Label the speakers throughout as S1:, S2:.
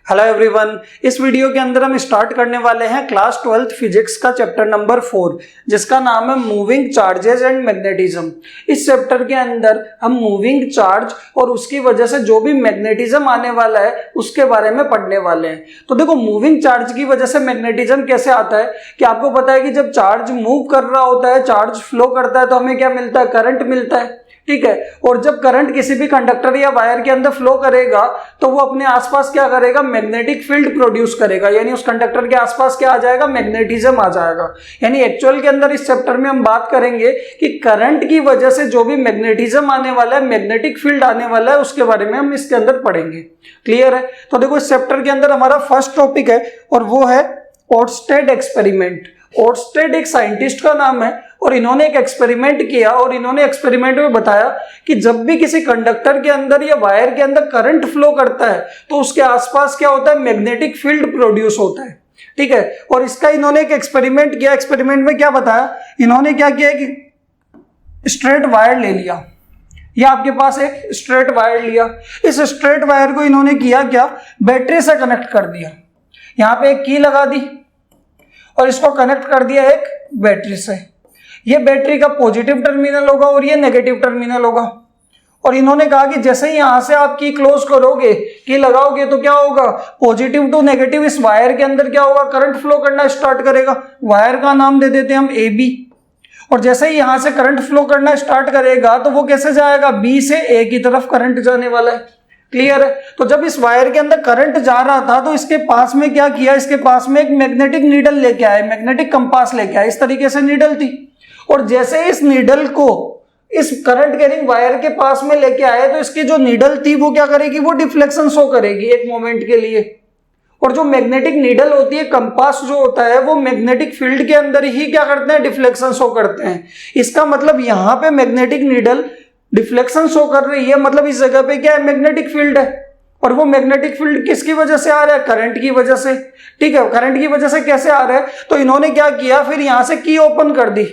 S1: Hello everyone, इस video के अंदर हम स्टार्ट करने वाले हैं क्लास 12th फिजिक्स का चैप्टर नंबर 4 जिसका नाम है मूविंग चार्जेस एंड मैग्नेटिज्म। इस चैप्टर के अंदर हम मूविंग चार्ज और उसकी वजह से जो भी मैग्नेटिज्म आने वाला है उसके बारे में पढ़ने वाले हैं। तो देखो, मूविंग चार्ज की वजह से मैग्नेटिज्म कैसे आता है कि आपको पता है कि जब चार्ज मूव कर रहा होता है, चार्ज फ्लो करता है तो हमें क्या मिलता है? करंट मिलता है, ठीक है। और जब करंट किसी भी कंडक्टर या वायर के अंदर फ्लो करेगा तो वो अपने आसपास क्या करेगा? मैग्नेटिक फील्ड प्रोड्यूस करेगा, यानी उस कंडक्टर के आसपास क्या आ जाएगा? मैग्नेटिज्म आ जाएगा। यानी एक्चुअल के अंदर इस चैप्टर में हम बात करेंगे कि करंट की वजह से जो भी मैग्नेटिज्म आने वाला है, मैग्नेटिक फील्ड आने वाला है, उसके बारे में हम इसके अंदर पढ़ेंगे। क्लियर है? तो देखो, इस चैप्टर के अंदर हमारा फर्स्ट टॉपिक है और वो है ओर्स्टेड एक्सपेरिमेंट। ओर्स्टेड एक साइंटिस्ट का नाम है और इन्होंने एक एक्सपेरिमेंट किया और इन्होंने एक्सपेरिमेंट में बताया कि जब भी किसी कंडक्टर के अंदर या वायर के अंदर करंट फ्लो करता है तो उसके आसपास क्या होता है? मैग्नेटिक फील्ड प्रोड्यूस होता है, ठीक है। और इसका इन्होंने एक एक्सपेरिमेंट किया। एक्सपेरिमेंट में क्या बताया इन्होंने? क्या किया कि स्ट्रेट वायर ले लिया, या आपके पास एक स्ट्रेट वायर लिया। इस स्ट्रेट वायर को इन्होंने किया क्या? बैटरी से कनेक्ट कर दिया। यहां पे एक की लगा दी और इसको कनेक्ट कर दिया एक बैटरी से। ये बैटरी का पॉजिटिव टर्मिनल होगा और ये नेगेटिव टर्मिनल होगा। और इन्होंने कहा कि जैसे ही यहां से आप की क्लोज करोगे, की लगाओगे, तो क्या होगा? पॉजिटिव टू नेगेटिव इस वायर के अंदर क्या होगा? करंट फ्लो करना स्टार्ट करेगा। वायर का नाम दे देते हैं हम ए बी। और जैसे ही यहां से करंट फ्लो करना स्टार्ट करेगा तो वो कैसे जाएगा? बी से ए की तरफ करंट जाने वाला है। क्लियर है? तो जब इस वायर के अंदर करंट जा रहा था तो इसके पास में क्या किया? इसके पास में एक मैग्नेटिक नीडल लेके आए, मैग्नेटिक कंपास लेके आए। इस तरीके से नीडल थी और जैसे इस नीडल को इस करंट कैरिंग वायर के पास में लेके आए तो इसकी जो नीडल थी वो क्या करेगी? वो डिफ्लेक्शन शो करेगी एक मोमेंट के लिए। और जो मैग्नेटिक नीडल होती है, कंपास जो होता है, वो मैग्नेटिक फील्ड के अंदर ही क्या करते हैं? डिफ्लेक्शन शो करते हैं। इसका मतलब यहां पे मैग्नेटिक नीडल डिफ्लेक्शन शो कर रही है, मतलब इस जगह पे क्या है? मैग्नेटिक फील्ड है। और वो मैग्नेटिक फील्ड किसकी वजह से आ रहा है? करंट की वजह से, ठीक है। करंट की वजह से कैसे आ रहा है? तो इन्होंने क्या किया, फिर यहां से की ओपन कर दी,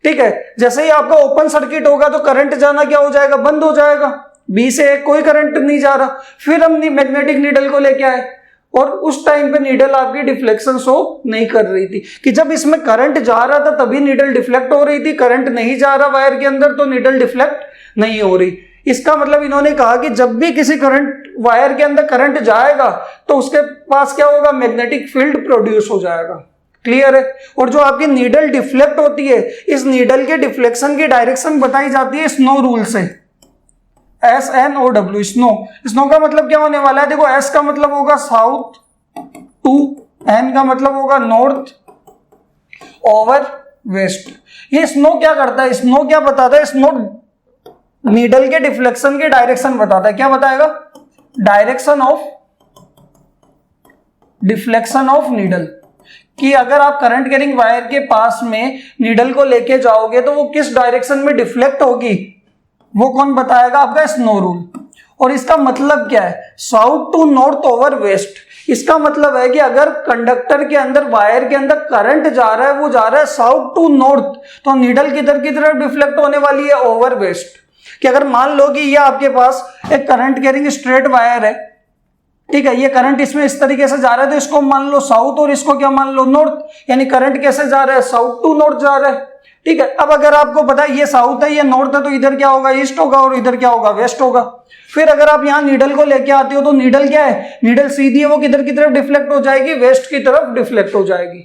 S1: ठीक है। जैसे ही आपका ओपन सर्किट होगा तो करंट जाना क्या हो जाएगा? बंद हो जाएगा। बी से कोई करंट नहीं जा रहा। फिर हम मैग्नेटिक नीडल को लेके आए और उस टाइम पे नीडल आपकी डिफ्लेक्शन शो नहीं कर रही थी। कि जब इसमें करंट जा रहा था तभी नीडल डिफ्लेक्ट हो रही थी, करंट नहीं जा रहा वायर के अंदर तो नीडल डिफ्लेक्ट नहीं हो रही। इसका मतलब इन्होंने कहा कि जब भी किसी करंट वायर के अंदर करंट जाएगा तो उसके पास क्या होगा? मैग्नेटिक फील्ड प्रोड्यूस हो जाएगा। क्लियर है? और जो आपकी नीडल डिफ्लेक्ट होती है, इस नीडल के डिफ्लेक्शन की डायरेक्शन बताई जाती है स्नो रूल से। SNOW, snow. स्नो का मतलब क्या होने वाला है? देखो, S का मतलब होगा साउथ टू, N का मतलब होगा नॉर्थ ओवर वेस्ट। ये स्नो क्या करता है? स्नो क्या बताता है? स्नो नीडल के डिफ्लेक्शन के डायरेक्शन बताता है। क्या बताएगा? Direction of deflection of needle. कि अगर आप करंट कैरिंग वायर के पास में नीडल को लेके जाओगे तो वो किस डायरेक्शन में डिफ्लेक्ट होगी, वो कौन बताएगा? आपका स्नो रूल। और इसका मतलब क्या है? South to north over west. इसका मतलब है कि अगर कंडक्टर के अंदर, वायर के अंदर करंट जा रहा है, वो जा रहा है साउथ टू नॉर्थ, तो नीडल किधर की तरफ डिफ्लेक्ट होने वाली है? Over west. कि अगर मान लो कि ये आपके पास एक करंट कैरिंग स्ट्रेट वायर है, ठीक है, ये करंट इसमें इस तरीके से जा रहा है तो इसको मान लो साउथ और इसको क्या मान लो? नॉर्थ। यानी करंट कैसे जा रहा है? साउथ टू नॉर्थ जा रहा है, ठीक है। अब अगर आपको पता है ये साउथ है, ये नॉर्थ है, तो इधर क्या होगा? ईस्ट होगा और इधर क्या होगा? वेस्ट होगा। फिर अगर आप यहाँ नीडल को लेके आते हो तो नीडल क्या है? नीडल सीधी है, वो किधर की तरफ डिफ्लेक्ट हो जाएगी? वेस्ट की तरफ डिफ्लेक्ट हो जाएगी।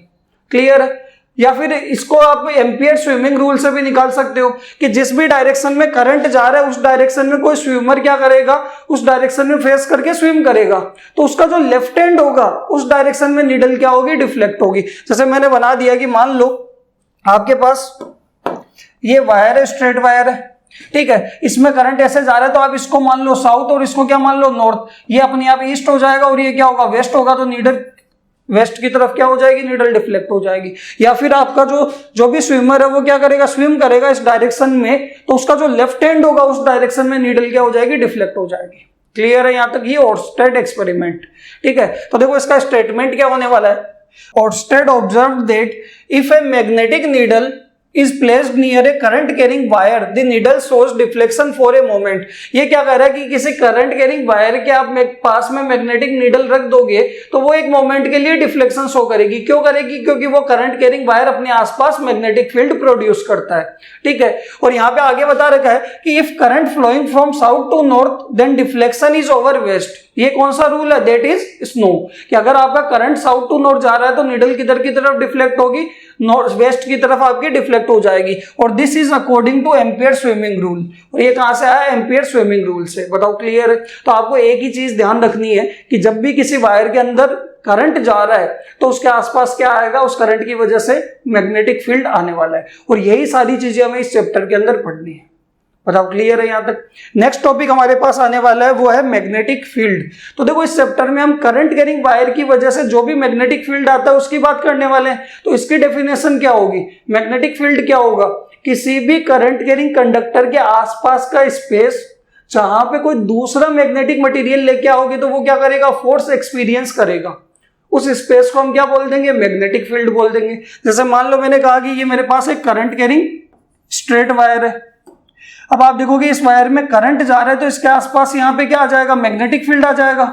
S1: क्लियर है? या फिर इसको आप एम्पियर स्विमिंग रूल से भी निकाल सकते हो कि जिस भी डायरेक्शन में करंट जा रहा है उस डायरेक्शन में कोई स्विमर क्या करेगा? उस डायरेक्शन में फेस करके स्विम करेगा, तो उसका जो लेफ्ट हैंड होगा उस डायरेक्शन में नीडल क्या होगी? डिफ्लेक्ट होगी। जैसे मैंने बना दिया कि मान लो आपके पास ये वायर है, स्ट्रेट वायर है, ठीक है। इसमें करंट ऐसे जा रहा है तो आप इसको मान लो साउथ और इसको क्या मान लो? नॉर्थ। ये अपने आप ईस्ट हो जाएगा और ये क्या होगा? वेस्ट होगा। तो नीडल वेस्ट की तरफ क्या हो जाएगी? नीडल डिफ्लेक्ट हो जाएगी। या फिर आपका जो भी स्विमर है वो क्या करेगा? स्विम करेगा इस डायरेक्शन में, तो उसका जो लेफ्ट हैंड होगा उस डायरेक्शन में नीडल क्या हो जाएगी? डिफ्लेक्ट हो जाएगी। क्लियर है? यहां तक ये ओर्स्टेड एक्सपेरिमेंट, ठीक है। तो देखो, इसका स्टेटमेंट क्या होने वाला है? Oersted observed that if a magnetic needle is placed near a current carrying wire, the needle shows deflection for a moment। ये क्या कह रहा है कि किसी करंट कैरिंग वायर के आप पास में मैग्नेटिक नीडल रख दोगे तो वो एक मोमेंट के लिए डिफ्लेक्शन शो करेगी। क्यों करेगी? क्योंकि वो करंट कैरिंग वायर अपने आसपास मैग्नेटिक फील्ड प्रोड्यूस करता है, ठीक है। और यहाँ पे आगे बता रखा है कि if current flowing from south to north then deflection is over west. ये कौन सा रूल है? दैट इज स्नो, कि अगर आपका करंट साउथ टू नॉर्थ जा रहा है तो नीडल किधर की तरफ डिफ्लेक्ट होगी? नॉर्थ वेस्ट की तरफ आपकी डिफ्लेक्ट हो जाएगी। और this is according two ampere swimming rule. और ये कहां से आया? एम्पियर स्विमिंग रूल से। बताओ क्लियर है? तो आपको एक ही चीज ध्यान रखनी है कि जब भी किसी वायर के अंदर करंट जा रहा है तो उसके आसपास क्या आएगा? उस करंट की वजह से मैग्नेटिक फील्ड आने वाला है। और यही सारी चीजें हमें इस चैप्टर के अंदर पढ़नी है। बताओ क्लियर है यहां तक? नेक्स्ट टॉपिक हमारे पास आने वाला है वो है मैग्नेटिक फील्ड। तो देखो इस चैप्टर में हम करंट कैरिंग वायर की वजह से जो भी मैग्नेटिक फील्ड आता है उसकी बात करने वाले हैं। तो इसकी डेफिनेशन क्या होगी? मैग्नेटिक फील्ड क्या होगा? किसी भी करंट कैरिंग कंडक्टर के आसपास का स्पेस जहां पे कोई दूसरा मैग्नेटिक मटेरियल लेके आओगे तो वो क्या करेगा? फोर्स एक्सपीरियंस करेगा। उस स्पेस को हम क्या बोल देंगे? मैग्नेटिक फील्ड बोल देंगे। जैसे मान लो मैंने कहा कि ये मेरे पास एक करंट कैरिंग स्ट्रेट वायर है। अब आप देखोगे इस वायर में करंट जा रहा है तो इसके आसपास यहाँ पे क्या आ जाएगा? मैग्नेटिक फील्ड आ जाएगा।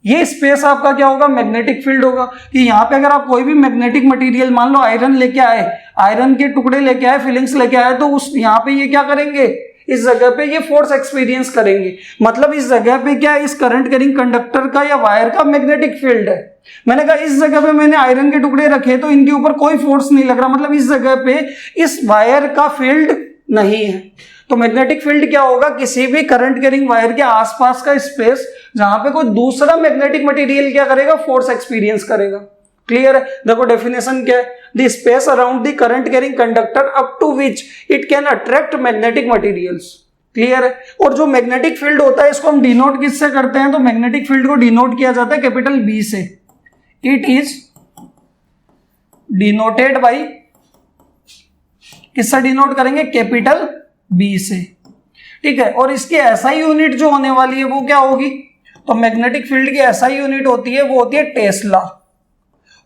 S1: ये स्पेस आपका क्या होगा? मैग्नेटिक फील्ड होगा। कि यहाँ पे अगर आप कोई भी मैग्नेटिक मटेरियल, मान लो आयरन लेके आए, आयरन के टुकड़े लेके आए, फिलिंग्स लेके आए, तो उस यहाँ पे ये क्या करेंगे? इस जगह पे ये फोर्स एक्सपीरियंस करेंगे। मतलब इस जगह पे क्या है? इस करंट कैरिंग कंडक्टर का या वायर का मैग्नेटिक फील्ड है। मैंने कहा इस जगह पे मैंने आयरन के टुकड़े रखे तो इनके ऊपर कोई फोर्स नहीं लग रहा, मतलब इस जगह पे इस वायर का फील्ड नहीं है। तो मैग्नेटिक फील्ड क्या होगा? किसी भी करंट कैरिंग वायर के आसपास का स्पेस जहां पे कोई दूसरा मैग्नेटिक मटेरियल क्या करेगा? फोर्स एक्सपीरियंस करेगा। क्लियर है? देखो डेफिनेशन क्या है? The space around the current carrying conductor up to which it can attract magnetic materials. Clear है? और जो मैग्नेटिक फील्ड होता है इसको हम डिनोट किससे करते हैं? तो मैग्नेटिक फील्ड को डिनोट किया जाता है कैपिटल बी से। इट इज डिनोटेड बाई, किससे डिनोट करेंगे? कैपिटल बी से, ठीक है। और इसकी एसआई यूनिट जो होने वाली है वो क्या होगी? तो मैग्नेटिक फील्ड की एसआई यूनिट होती है वो होती है टेस्ला।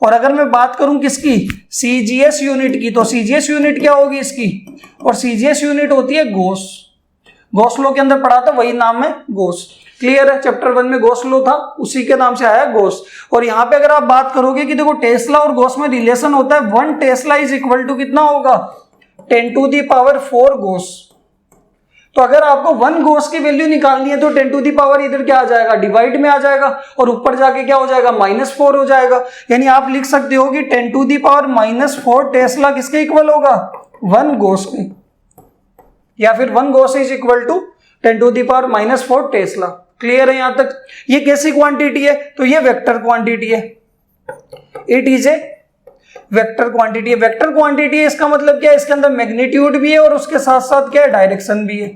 S1: और अगर मैं बात करूं किसकी? सीजीएस यूनिट की, तो सीजीएस यूनिट क्या होगी इसकी? और सीजीएस यूनिट होती है गॉस। गॉस लॉ के अंदर पढ़ा था, वही नाम है गॉस। क्लियर है? चैप्टर 1 में गॉस लॉ था, उसी के नाम से आया गॉस। और यहां पे अगर आप बात करोगे कि देखो टेस्ला और गॉस में रिलेशन होता है 1 टेस्ला इज इक्वल टू कितना होगा? 10 टू दी पावर 4 गॉस। तो अगर आपको 1 गॉस की वैल्यू निकालनी है तो 10 टू दी पावर इधर क्या आ जाएगा? डिवाइड में आ जाएगा और ऊपर जाके क्या हो जाएगा? -4 हो जाएगा। यानी आप लिख सकते हो कि 10 टू दी पावर -4 टेस्ला किसके इक्वल होगा? 1 गॉस के। या फिर 1 gauss is equal to 10 to the power -4 tesla. Clear है यहां तक? ये कैसी क्वांटिटी है? तो ये वेक्टर क्वांटिटी है। It is a vector quantity है। वेक्टर क्वांटिटी है इसका मतलब क्या है? इसके अंदर मैग्नीट्यूड भी है और उसके साथ साथ क्या है? डायरेक्शन भी है।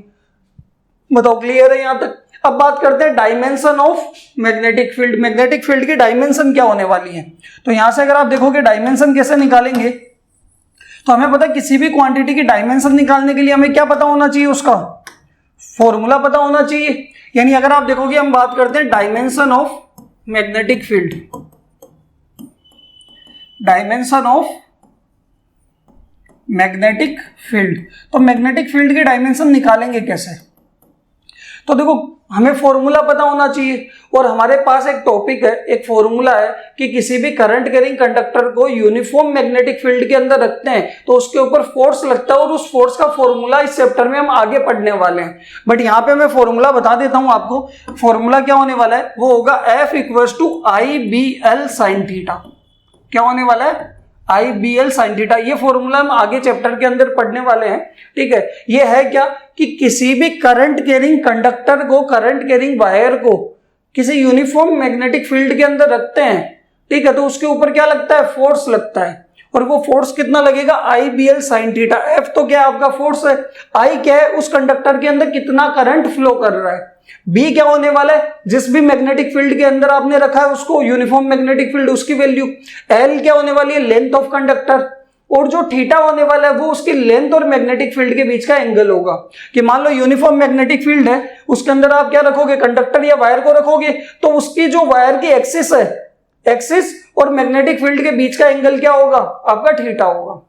S1: बताओ क्लियर है यहां तक? अब बात करते हैं dimension of magnetic field. Magnetic field की डायमेंशन क्या होने वाली है? तो यहां से अगर आप देखोगे डायमेंशन कैसे निकालेंगे, तो हमें पता है किसी भी क्वांटिटी की डायमेंशन निकालने के लिए हमें क्या पता होना चाहिए? उसका फॉर्मूला पता होना चाहिए। यानी अगर आप देखोगे हम बात करते हैं dimension of magnetic field, dimension of magnetic field. तो मैग्नेटिक फील्ड की डायमेंशन निकालेंगे कैसे? तो देखो हमें फॉर्मूला पता होना चाहिए। और हमारे पास एक टॉपिक है, एक फॉर्मूला है कि किसी भी करंट कैरिंग कंडक्टर को यूनिफॉर्म मैग्नेटिक फील्ड के अंदर रखते हैं तो उसके ऊपर फोर्स लगता है। और उस फोर्स का फॉर्मूला इस चैप्टर में हम आगे पढ़ने वाले हैं। बट यहाँ पे मैं फॉर्मूला बता देता हूं आपको। फॉर्मूला क्या होने वाला है? वो होगा F = IBL sin थीटा। क्या होने वाला है? IBL sin theta. ये फॉर्मूला हम आगे चैप्टर के अंदर पढ़ने वाले हैं, ठीक है। ये है क्या कि किसी भी करंट कैरिंग कंडक्टर को, करंट कैरिंग वायर को किसी यूनिफॉर्म मैग्नेटिक फील्ड के अंदर रखते हैं, ठीक है, तो उसके ऊपर क्या लगता है? फोर्स लगता है। और वो फोर्स कितना लगेगा? IBL sin theta. F तो क्या आपका फोर्स है, I क्या है? उस कंडक्टर के अंदर कितना करंट फ्लो कर रहा है। B क्या होने वाला है? जिस भी मैग्नेटिक फील्ड के अंदर आपने रखा है उसको, यूनिफॉर्म मैग्नेटिक फील्ड, उसकी वैल्यू। L क्या होने वाली है? Length of conductor. और जो थीटा होने वाला है वो उसकी लेंथ और मैग्नेटिक फील्ड के बीच का एंगल होगा। कि मान लो यूनिफॉर्म मैग्नेटिक फील्ड है, उसके अंदर आप क्या रखोगे? कंडक्टर या वायर को रखोगे, तो उसकी जो वायर की एक्सिस है, एक्सिस और मैग्नेटिक फील्ड के बीच का एंगल क्या होगा? आपका थीटा होगा।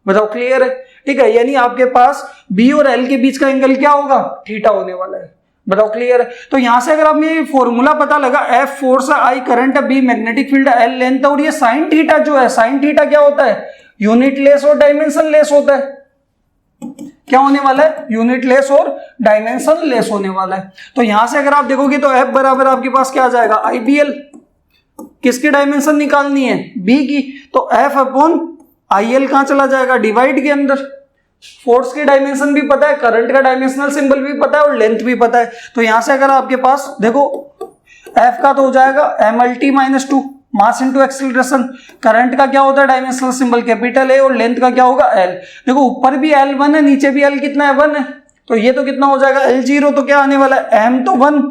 S1: बताओ क्लियर है? ठीक है, यानी आपके पास बी और एल के बीच का एंगल क्या होगा, थीटा होने वाला है। बताओ क्लियर है। तो यहां से अगर आपने ये फॉर्मूला पता लगा, एफ फोर्स है, आई करंट है, बी मैग्नेटिक फील्ड है, एल लेंथ है, और ये साइन थीटा जो है, साइन थीटा क्या होता है, यूनिट लेस और डायमेंशन लेस होता है। क्या होने वाला है, यूनिट लेस और डायमेंशन लेस होने वाला है। तो यहां से अगर आप देखोगे तो एफ बराबर आपके पास क्या आ जाएगा, आई बी एल। किसकी डायमेंशन निकालनी है, बी की, तो एफ अपॉन आई एल कहां चला जाएगा, डिवाइड के अंदर। फोर्स की डायमेंशन भी पता है, करंट का डायमेंशनल सिंबल भी पता है और लेंथ भी पता है। तो यहां से अगर आपके पास देखो एफ का तो हो जाएगा M L T minus two, mass into acceleration. Current का क्या होता है, डायमेंशनल सिंबल कैपिटल ए, और लेंथ का क्या होगा, एल। देखो ऊपर भी एल 1 है, नीचे भी एल कितना है, 1 है। तो ये तो कितना हो जाएगा, एल जीरो, तो क्या आने वाला है, एम तो 1,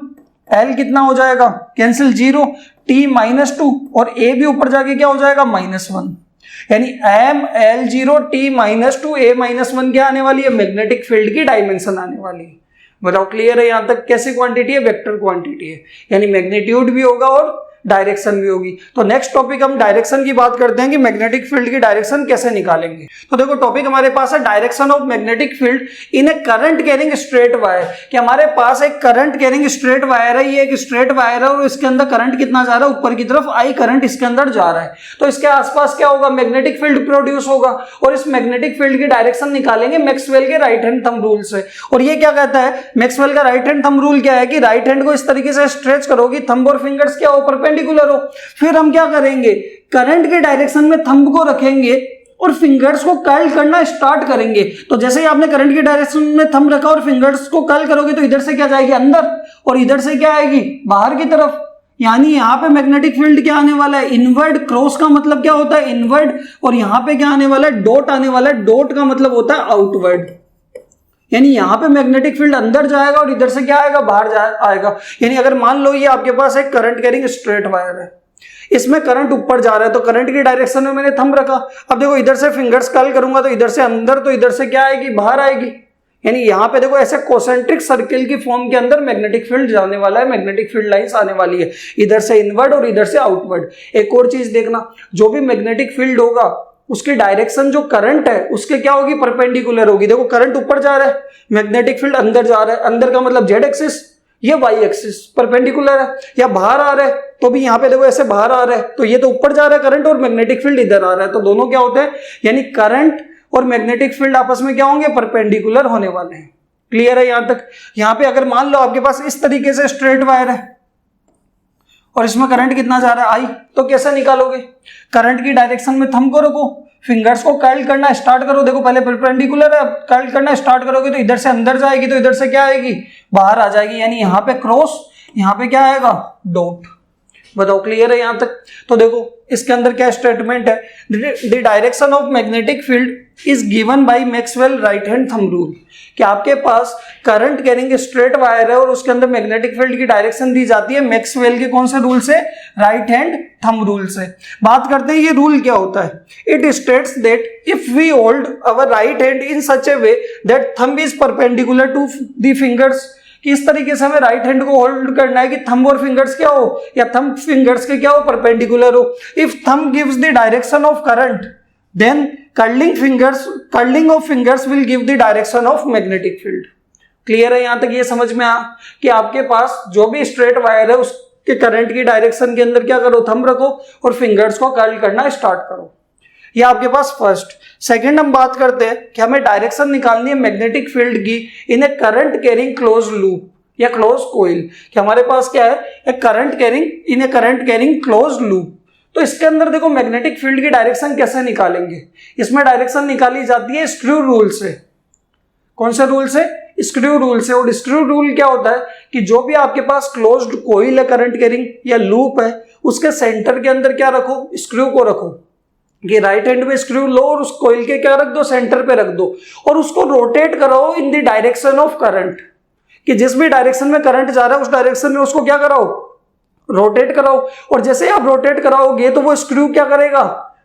S1: एल कितना हो जाएगा, cancel, zero, T minus to, और ए भी ऊपर जाके क्या हो जाएगा, -1। यानी M L zero T minus two A -1 क्या आने वाली है, मैग्नेटिक फील्ड की डायमेंशन आने वाली है। बताओ क्लियर है यहां तक। कैसी क्वांटिटी है, वेक्टर क्वांटिटी है, यानी मैग्नीट्यूड भी होगा और डायरेक्शन भी होगी। तो नेक्स्ट टॉपिक हम डायरेक्शन की बात करते हैं कि मैग्नेटिक फील्ड की डायरेक्शन कैसे निकालेंगे। तो देखो टॉपिक हमारे पास है direction of magnetic field in A current carrying straight wire. कि हमारे पास एक करंट कैरिंग स्ट्रेट वायर है, ये एक स्ट्रेट वायर है और इसके अंदर करंट कितना जा रहा है, ऊपर की तरफ आई करंट इसके अंदर जा रहा है। तो इसके आसपास क्या होगा, मैग्नेटिक फील्ड प्रोड्यूस होगा, और इस मैग्नेटिक फील्ड की डायरेक्शन निकालेंगे मैक्सवेल के राइट हैंड थंब रूल से। और ये क्या कहता है, मैक्सवेल का राइट हैंड थंब रूल क्या है कि राइट हैंड को इस तरीके से स्ट्रेच करोगे, थंब और फिंगर्स क्या हो, परपेंडिकुलर हो। फिर हम क्या करेंगे, करंट के डायरेक्शन में थंब को रखेंगे और फिंगर्स को कर्ल करना स्टार्ट करेंगे। तो जैसे ही आपने करंट के डायरेक्शन में थंब रखा और फिंगर्स को कर्ल करोगे तो इधर से क्या जाएगी, अंदर, और इधर से क्या आएगी, बाहर की तरफ। यानी यहां पे मैग्नेटिक फील्ड क्या आने वाला है, इनवर्ड। क्रॉस का मतलब क्या होता है, इनवर्ड। और यहां पे क्या आने वाला है, डॉट आने वाला है। डॉट का मतलब होता है आउटवर्ड। यानी यहां पे मैग्नेटिक फील्ड अंदर जाएगा और इधर से क्या आएगा, बाहर आएगा। यानी अगर मान लो ये आपके पास एक करंट कैरिंग स्ट्रेट वायर है, इसमें करंट ऊपर जा रहा है, तो करंट की डायरेक्शन में मैंने थंब रखा। अब देखो इधर से फिंगर्स कर्ल करूंगा तो इधर से अंदर, तो इधर से क्या आएगी, बाहर आएगी। यानी यहां पे देखो ऐसे कोसेंट्रिक सर्किल की फॉर्म के अंदर मैग्नेटिक फील्ड जाने वाला है, मैग्नेटिक फील्ड लाइंस आने वाली है, इधर से इनवर्ड और इधर से आउटवर्ड। एक और चीज देखना, जो भी मैग्नेटिक फील्ड होगा उसकी डायरेक्शन जो करंट है उसके क्या होगी, परपेंडिकुलर होगी। देखो करंट ऊपर जा रहा है, मैग्नेटिक फील्ड अंदर जा रहा है, अंदर का मतलब जेड एक्सिस, ये वाई एक्सिस परपेंडिकुलर है। या बाहर आ रहा है तो भी यहां पे देखो ऐसे बाहर आ रहा है, तो ये तो ऊपर जा रहा है करंट और मैग्नेटिक फील्ड इधर आ रहा है, तो दोनों क्या होते हैं, यानी करंट और मैग्नेटिक फील्ड आपस में क्या होंगे, परपेंडिकुलर होने वाले हैं। क्लियर है यहां तक। यहां पे अगर मान लो आपके पास इस तरीके से स्ट्रेट वायर है और इसमें करंट कितना जा रहा है, आई, तो कैसे निकालोगे, करंट की डायरेक्शन में थंब को रखो, फिंगर्स को कर्ल करना स्टार्ट करो। देखो पहले परपेंडिकुलर है, कर्ल करना स्टार्ट करोगे तो इधर से अंदर जाएगी, तो इधर से क्या आएगी, बाहर आ जाएगी। यानी यहां पे क्रॉस, यहां पे क्या आएगा, डॉट। बताओ क्लियर है यहां तक। तो देखो इसके अंदर क्या स्टेटमेंट है, the direction of magnetic field is given by Maxwell right hand thumb rule. कि आपके पास करंट कैरिंग स्ट्रेट वायर है और उसके अंदर मैग्नेटिक फील्ड की डायरेक्शन दी जाती है मैक्सवेल के कौन से रूल से, राइट हैंड थंब रूल से। बात करते हैं ये रूल क्या होता है। It states that if we hold our right hand in such a way that thumb is perpendicular to the fingers, कि इस तरीके से हमें राइट हैंड को होल्ड करना है कि थंब और फिंगर्स क्या हो, या थंब फिंगर्स के क्या हो, परपेंडिकुलर हो। If thumb gives the direction of current then curling of fingers will give the direction of magnetic field. Clear है यहां तक, ये समझ में आ कि आपके पास जो भी स्ट्रेट वायर है उसके करंट की डायरेक्शन के अंदर क्या करो, थंब रखो और फिंगर्स को कर्ल करना स्टार्ट करो। ये आपके पास फर्स्ट। सेकंड हम बात करते हैं कि हमें डायरेक्शन निकालनी है मैग्नेटिक फील्ड की इन ए करंट कैरिंग क्लोज लूप या क्लोज कॉइल। कि हमारे पास क्या है, एक current carrying in A current carrying close loop. तो इसके अंदर देखो मैग्नेटिक फील्ड की डायरेक्शन कैसे निकालेंगे। इसमें डायरेक्शन निकाली जाती है स्क्रू रूल से। कौन से रूल से, स्क्रू रूल से। और स्क्रू रूल क्या होता है कि जो भी आपके पास क्लोज्ड कॉइल है, करंट कैरिंग या लूप है, उसके सेंटर के अंदर क्या रखो, स्क्रू को रखो। कि राइट हैंड में स्क्रू लो और उस कॉइल के क्या रख दो, सेंटर पे रख दो, और उसको रोटेट कराओ in the direction of current. कि जिस भी डायरेक्शन में करंट जा रहा है उस डायरेक्शन में उसको क्या कराओ, रोटेट कराओ। और जैसे आप रोटेट कराओगे तो वो स्क्रू क्या करेगा,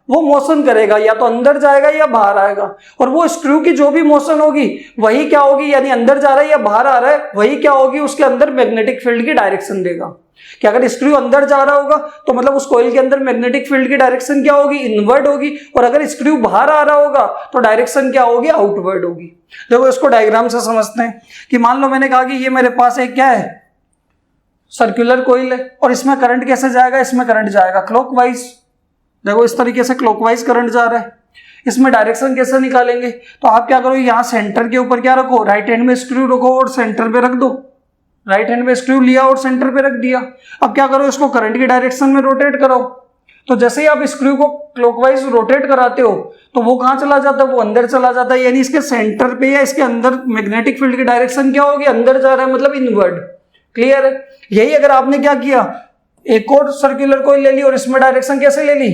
S1: वो मोशन करेगा, या तो अंदर जाएगा या बाहर आएगा। और वो स्क्रू की जो भी मोशन होगी वही क्या होगी, यानी अंदर जा रहा है या बाहर आ रहा है, वही क्या होगी, उसके अंदर मैग्नेटिक फील्ड की डायरेक्शन देगा। कि अगर स्क्रू अंदर जा रहा होगा तो मतलब उस कॉइल के अंदर मैग्नेटिक फील्ड की डायरेक्शन क्या होगी, इनवर्ड होगी। और अगर स्क्रू बाहर आ रहा होगा तो डायरेक्शन क्या होगी, आउटवर्ड होगी। देखो इसको डायग्राम से समझते हैं कि मान लो मैंने कहा कि ये मेरे पास एक क्या है, सर्कुलर कॉइल है, और इसमें करंट कैसे जाएगा, इसमें करंट जाएगा क्लॉकवाइज। देखो इस तरीके से क्लॉकवाइज करंट जा रहा है। इसमें डायरेक्शन कैसे निकालेंगे, तो आप क्या करो, यहाँ सेंटर के ऊपर क्या रखो, राइट हैंड में स्क्रू रखो और सेंटर पे रख दो। राइट हैंड में स्क्रू लिया और सेंटर पे रख दिया। अब क्या करो, इसको करंट की डायरेक्शन में रोटेट कराओ। तो जैसे ही आप स्क्रू को क्लॉकवाइज रोटेट कराते हो तो वो कहाँ चला जाता है, वो अंदर चला जाता है। यानी इसके सेंटर पे या इसके अंदर मैग्नेटिक फील्ड की डायरेक्शन क्या होगी, अंदर जा रहा है, मतलब इनवर्ड। क्लियर है। यही अगर आपने क्या किया, एक और सर्कुलर कॉइल ले ली और इसमें डायरेक्शन कैसे ले ली,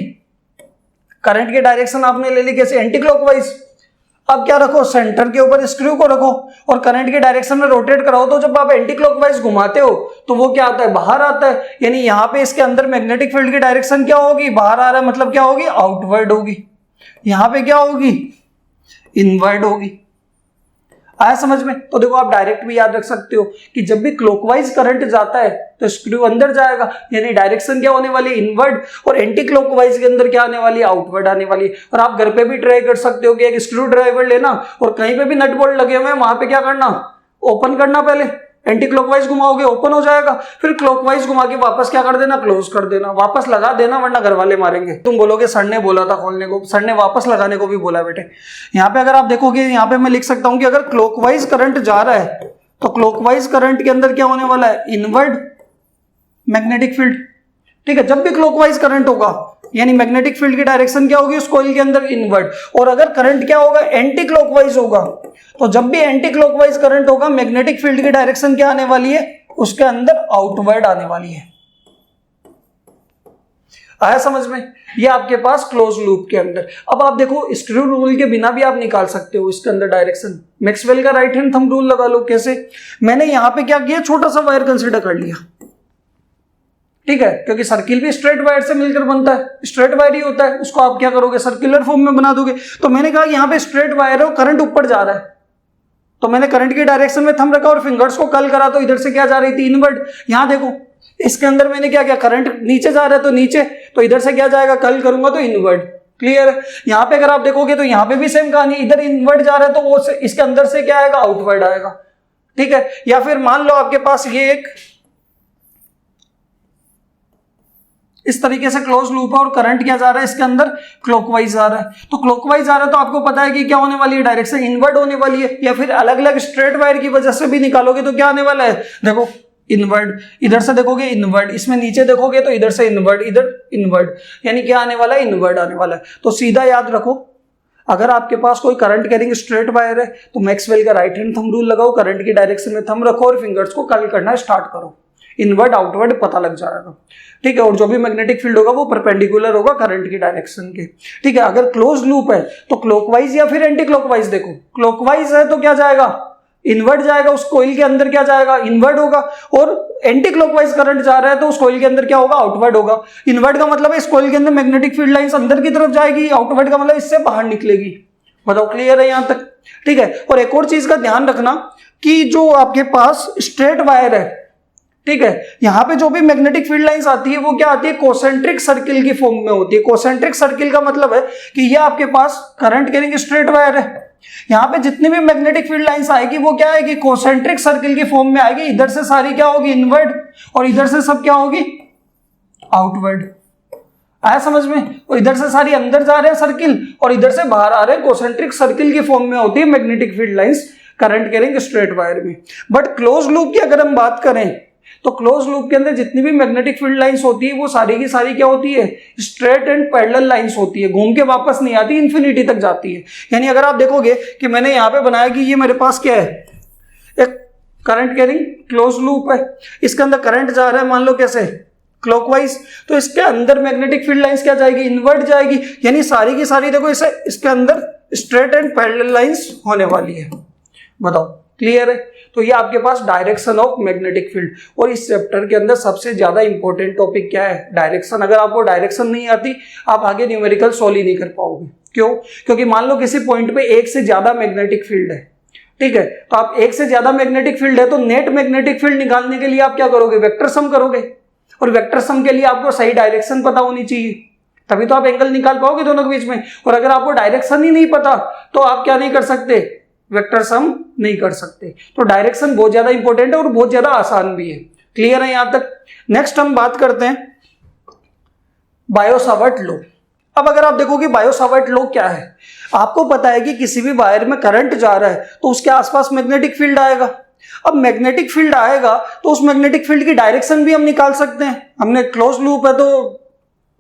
S1: करंट की डायरेक्शन आपने ले ली कैसे, एंटी क्लॉकवाइज। अब क्या रखो, सेंटर के ऊपर स्क्रू को रखो और करंट की डायरेक्शन में रोटेट कराओ। तो जब आप एंटी क्लॉकवाइज घुमाते हो तो वो क्या आता है, बाहर आता है। यानी यहाँ पे इसके अंदर मैग्नेटिक फील्ड की डायरेक्शन क्या होगी, बाहर आ रहा है, मतलब क्या होगी, आउटवर्ड होगी। यहाँ पे क्या होगी, इनवर्ड होगी। आया समझ में। तो देखो आप डायरेक्ट भी याद रख सकते हो कि जब भी क्लॉकवाइज करंट जाता है तो स्क्रू अंदर जाएगा, यानी डायरेक्शन क्या होने वाली है, इनवर्ड। और एंटी क्लॉकवाइज के अंदर क्या आने वाली है, आउटवर्ड आने वाली है। और आप घर पे भी ट्राई कर सकते हो कि एक स्क्रू ड्राइवर लेना और कहीं पे भी नट बोल्ट लगे हुए हैं वहां पे क्या करना, ओपन करना। पहले एंटी क्लॉकवाइज घुमाओगे ओपन हो जाएगा, फिर क्लॉकवाइज घुमा के वापस क्या कर देना, क्लोज कर देना, वापस लगा देना, वरना घर वाले मारेंगे। तुम बोलोगे सर ने बोला था खोलने को, सर ने वापस लगाने को भी बोला बेटे। यहाँ पे अगर आप देखोगे, यहाँ पे मैं लिख सकता हूं कि अगर क्लॉकवाइज करंट जा रहा है तो क्लॉकवाइज करंट के अंदर क्या होने वाला है, इनवर्ड मैग्नेटिक फील्ड। ठीक है। जब भी क्लॉकवाइज करंट होगा यानी मैग्नेटिक फील्ड की डायरेक्शन क्या होगी उस कॉइल के अंदर, इनवर्ड। और अगर करंट क्या होगा, एंटी क्लॉकवाइज होगा, तो जब भी एंटी क्लॉकवाइज करंट होगा मैग्नेटिक फील्ड की डायरेक्शन क्या आने वाली है, उसके अंदर आउटवर्ड आने वाली है। आया समझ में। ये आपके पास क्लोज लूप के अंदर। अब आप देखो स्क्रू रूल के बिना भी आप निकाल सकते हो इसके अंदर डायरेक्शन। मैक्सवेल का राइट हैंड थंब रूल लगा लो। कैसे, मैंने यहां पे क्या किया, छोटा सा वायर कंसीडर कर लिया। ठीक है, क्योंकि सर्किल भी स्ट्रेट वायर से मिलकर बनता है, स्ट्रेट वायर ही होता है, उसको आप क्या करोगे, सर्कुलर फॉर्म में बना दोगे। तो मैंने कहा यहाँ पे स्ट्रेट वायर है और करंट ऊपर जा रहा है, तो मैंने करंट की डायरेक्शन में थंब रखा और फिंगर्स को कर्ल करा, तो इधर से क्या जा रही थी, इनवर्ड। यहां देखो इसके अंदर मैंने क्या किया, करंट नीचे जा रहा है तो नीचे, तो इधर से क्या जाएगा, कर्ल करूंगा तो इनवर्ड। क्लियर है। यहाँ पे अगर आप देखोगे तो यहाँ पे भी सेम कहानी, इधर इनवर्ड जा रहा है तो वो इसके अंदर से क्या आएगा, आउटवर्ड आएगा। ठीक है। या फिर मान लो आपके पास ये एक इस तरीके से क्लोज लूप है और करंट क्या जा रहा है इसके अंदर, क्लॉकवाइज आ रहा है। तो क्लॉकवाइज आ रहा है तो आपको पता है कि क्या होने वाली है, डायरेक्शन इनवर्ड होने वाली है। या फिर अलग अलग स्ट्रेट वायर की वजह से भी निकालोगे तो क्या आने वाला है, देखो इनवर्ड, इधर से देखोगे इनवर्ड, इसमें नीचे देखोगे तो इधर से इनवर्ड, इधर इनवर्ड, यानी क्या आने वाला है, इनवर्ड आने वाला है। तो सीधा याद रखो, अगर आपके पास कोई करंट कैरिंग स्ट्रेट वायर है तो मैक्सवेल का राइट हैंड थंब रूल लगाओ, करंट की डायरेक्शन में थंब रखो और फिंगर्स को कर्ल करना स्टार्ट करो, इनवर्ड आउटवर्ड पता लग जाएगा। ठीक है। और जो भी मैग्नेटिक फील्ड होगा वो परपेंडिकुलर होगा करंट की डायरेक्शन के। ठीक है। अगर क्लोज लूप है तो क्लॉकवाइज या फिर एंटी क्लॉकवाइज, देखो क्लॉकवाइज है तो क्या जाएगा, इनवर्ड जाएगा, उस कॉइल के अंदर क्या जाएगा, इनवर्ड होगा। और एंटी क्लॉकवाइज करंट जा रहा है तो उस कॉइल के अंदर क्या होगा, आउटवर्ड होगा। इनवर्ड का मतलब है इस कॉइल के अंदर मैग्नेटिक फील्ड लाइंस अंदर की तरफ जाएगी, आउटवर्ड का मतलब इससे बाहर निकलेगी। बताओ क्लियर है यहां तक। ठीक है। और एक और चीज का ध्यान रखना कि जो आपके पास स्ट्रेट वायर है, ठीक है, यहां पे जो भी मैग्नेटिक फील्ड लाइंस आती है वो क्या आती है, कोसेंट्रिक सर्किल की फॉर्म में होती है। कोसेंट्रिक सर्किल का मतलब है कि ये आपके पास करंट कैरिंग स्ट्रेट वायर है, यहां पे जितनी भी मैग्नेटिक फील्ड लाइंस आएगी वो क्या आएगी, कोसेंट्रिक सर्किल की फॉर्म में आएगी। इधर से सारी क्या होगी, इनवर्ड, और इधर से सब क्या होगी, आउटवर्ड। आया समझ में। और इधर से सारी अंदर जा रहे हैं सर्किल और इधर से बाहर आ रहे हैं, कोसेंट्रिक सर्किल की फॉर्म में होती है magnetic field lines current carrying straight wire में। बट क्लोज लूप की अगर हम बात करें तो क्लोज लूप के अंदर जितनी भी मैग्नेटिक फील्ड लाइंस होती है वो सारी की सारी क्या होती है, स्ट्रेट एंड पैरेलल लाइंस होती है, घूम के वापस नहीं आती, इन्फिनिटी तक जाती है। यानी अगर आप देखोगे कि मैंने यहां पे बनाया कि ये मेरे पास क्या है, एक करंट कैरिंग क्लोज लूप है, इसके अंदर करंट जा रहा है मान लो कैसे, क्लॉकवाइज, तो इसके अंदर मैग्नेटिक फील्ड लाइंस क्या जाएगी, इनवर्ड जाएगी। यानी सारी की सारी देखो इसके अंदर स्ट्रेट एंड पैरेलल लाइंस होने वाली है। बताओ क्लियर है। तो ये आपके पास डायरेक्शन ऑफ मैग्नेटिक फील्ड। और इस चैप्टर के अंदर सबसे ज्यादा इंपॉर्टेंट टॉपिक क्या है? डायरेक्शन। अगर आपको डायरेक्शन नहीं आती आप आगे न्यूमेरिकल सॉल्व ही नहीं कर पाओगे। क्यों? क्योंकि मान लो किसी पॉइंट पे एक से ज्यादा मैग्नेटिक फील्ड है, ठीक है, तो आप एक से ज्यादा मैग्नेटिक फील्ड है तो नेट मैग्नेटिक फील्ड निकालने के लिए आप क्या करोगे? वेक्टर सम करोगे। और वेक्टर सम के लिए आपको सही डायरेक्शन पता होनी चाहिए, तभी तो आप एंगल निकाल पाओगे दोनों के बीच में। और अगर आपको डायरेक्शन ही नहीं पता तो आप क्या नहीं कर सकते? वेक्टर सम नहीं कर सकते। तो डायरेक्शन बहुत ज्यादा इंपॉर्टेंट है और बहुत ज्यादा आसान भी है। क्लियर है यहां तक? नेक्स्ट हम बात करते हैं बायो-सावर्ट लॉ। अब अगर आप देखोगे बायो-सावर्ट लॉ क्या है, आपको पता है कि किसी भी वायर में करंट जा रहा है तो उसके आसपास मैग्नेटिक फील्ड आएगा। अब मैग्नेटिक फील्ड आएगा तो उस मैग्नेटिक फील्ड की डायरेक्शन भी हम निकाल सकते हैं। हमने क्लोज लूप है तो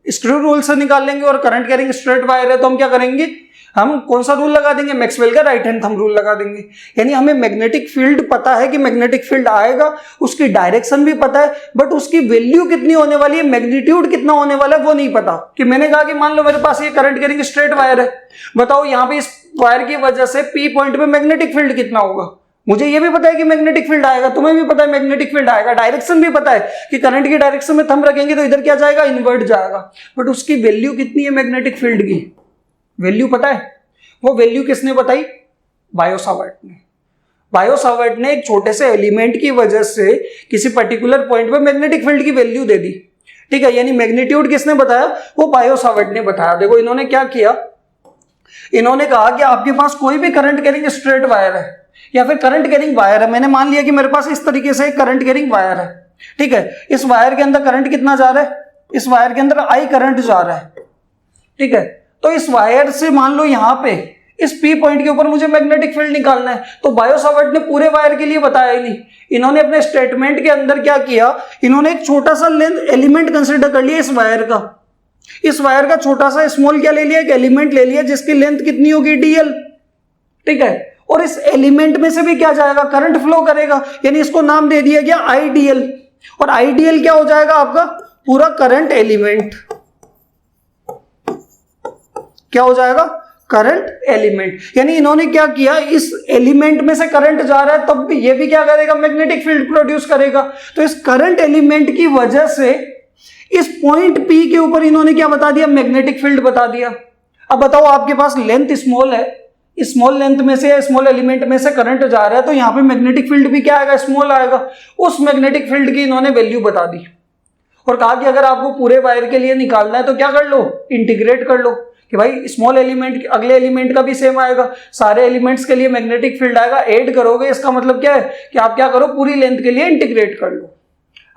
S1: स्क्रू रूल से निकाल लेंगे, और करंट कैरिंग स्ट्रेट वायर है तो हम क्या करेंगे? हम कौन सा रूल लगा देंगे? मैक्सवेल का राइट हैंड थंब रूल लगा देंगे। यानी हमें मैग्नेटिक फील्ड पता है कि मैग्नेटिक फील्ड आएगा, उसकी डायरेक्शन भी पता है, बट उसकी वैल्यू कितनी होने वाली है, मैग्नीट्यूड कितना होने वाला है वो नहीं पता। कि मैंने कहा कि मान लो मेरे पास ये करंट कैरिंग स्ट्रेट वायर है, बताओ यहाँ पे इस वायर की वजह से पी पॉइंट पे मैग्नेटिक फील्ड कितना होगा। मुझे ये भी पता है कि मैग्नेटिक फील्ड आएगा, तुम्हें भी पता है मैग्नेटिक फील्ड आएगा, डायरेक्शन भी पता है कि करंट की डायरेक्शन में थंब रखेंगे तो इधर क्या जाएगा? इनवर्ट जाएगा। बट उसकी वैल्यू कितनी है मैग्नेटिक फील्ड की? वैल्यू पता है? वो वैल्यू किसने बताई? बायो-सावर्ट ने। बायो-सावर्ट ने एक छोटे से एलिमेंट की वजह से किसी पर्टिकुलर पॉइंट पे मैग्नेटिक फील्ड की वैल्यू दे दी, ठीक है। यानी मैग्नीट्यूड किसने बताया? वो बायो-सावर्ट ने बताया। देखो इन्होंने क्या किया, इन्होंने कहा कि आपके पास कोई भी करंट कैरिंग स्ट्रेट वायर है या फिर करंट कैरिंग वायर है। मैंने मान लिया कि मेरे पास इस तरीके से एक करंट कैरिंग वायर है, ठीक है। इस वायर के अंदर करंट कितना जा रहा है? इस वायर के अंदर आई करंट जा रहा है, ठीक है। तो इस वायर से मान लो यहां पे इस पी पॉइंट के ऊपर मुझे मैग्नेटिक फील्ड निकालना है, तो बायो-सावर्ट ने पूरे वायर के लिए बताया ही नहीं। इन्होंने अपने स्टेटमेंट के अंदर क्या किया, इन्होंने एक छोटा सा लेंथ एलिमेंट कंसिडर कर लिया इस वायर का। इस वायर का छोटा सा स्मॉल क्या ले लिया? एक एलिमेंट ले लिया जिसकी लेंथ कितनी होगी? डीएल, ठीक है। और इस एलिमेंट में से भी क्या जाएगा? करंट फ्लो करेगा। यानी इसको नाम दे दिया गया आईडीएल। और आईडीएल क्या हो जाएगा? आपका पूरा करंट एलिमेंट क्या हो जाएगा? Current element. यानी इन्होंने क्या किया, इस एलिमेंट में से करंट जा रहा है तब भी ये भी क्या करेगा? मैग्नेटिक फील्ड प्रोड्यूस करेगा। तो इस करंट एलिमेंट की वजह से इस पॉइंट पी के ऊपर इन्होंने क्या बता दिया? मैग्नेटिक फील्ड बता दिया। अब बताओ आपके पास लेंथ स्मॉल है, स्मॉल लेंथ में से, स्मॉल एलिमेंट में से करंट जा रहा है, तो यहां पे मैग्नेटिक फील्ड भी क्या आएगा? स्मॉल आएगा। उस मैग्नेटिक फील्ड की इन्होंने वैल्यू बता दी और कहा कि अगर आपको पूरे वायर के लिए निकालना है तो क्या कर लो? इंटीग्रेट कर लो कि भाई स्मॉल एलिमेंट अगले एलिमेंट का भी सेम आएगा, सारे एलिमेंट्स के लिए मैग्नेटिक फील्ड आएगा, ऐड करोगे। इसका मतलब क्या है कि आप क्या करो? पूरी लेंथ के लिए इंटीग्रेट कर लो।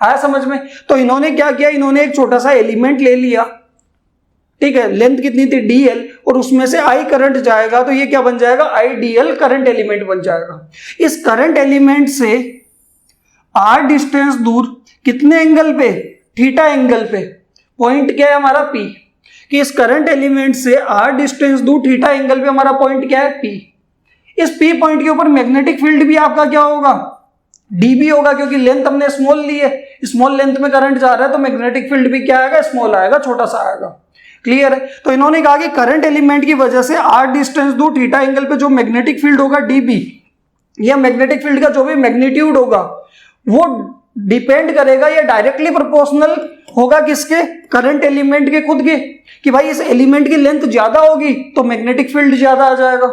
S1: आया समझ में? तो इन्होंने क्या किया, इन्होंने एक छोटा सा एलिमेंट ले लिया, ठीक है, लेंथ कितनी थी? डीएल, और उसमें से आई करंट जाएगा तो ये क्या बन जाएगा? आईडीएल करंट एलिमेंट बन जाएगा। इस करंट एलिमेंट से आर डिस्टेंस दूर कितने एंगल पे? थीटा एंगल पे। पॉइंट क्या है हमारा? पी। कि इस करंट एलिमेंट से आर डिस्टेंस दूर थीटा एंगल पे हमारा पॉइंट क्या है? पी। इस पी पॉइंट के ऊपर मैग्नेटिक फील्ड भी आपका क्या होगा? डीबी होगा, क्योंकि लेंथ हमने स्मॉल ली है, स्मॉल लेंथ में करंट जा रहा है तो मैग्नेटिक फील्ड भी क्या आएगा? स्मॉल आएगा, छोटा सा आएगा। क्लियर है? तो इन्होंने कहा कि करंट एलिमेंट की वजह से आर डिस्टेंस दूर थीटा एंगल पे जो मैग्नेटिक फील्ड होगा डीबी, या मैग्नेटिक फील्ड का जो भी मैग्नीट्यूड होगा वो डिपेंड करेगा या डायरेक्टली प्रोपोर्शनल होगा किसके? करंट एलिमेंट के खुद के। कि भाई इस एलिमेंट की लेंथ ज्यादा होगी तो मैग्नेटिक फील्ड ज्यादा आ जाएगा,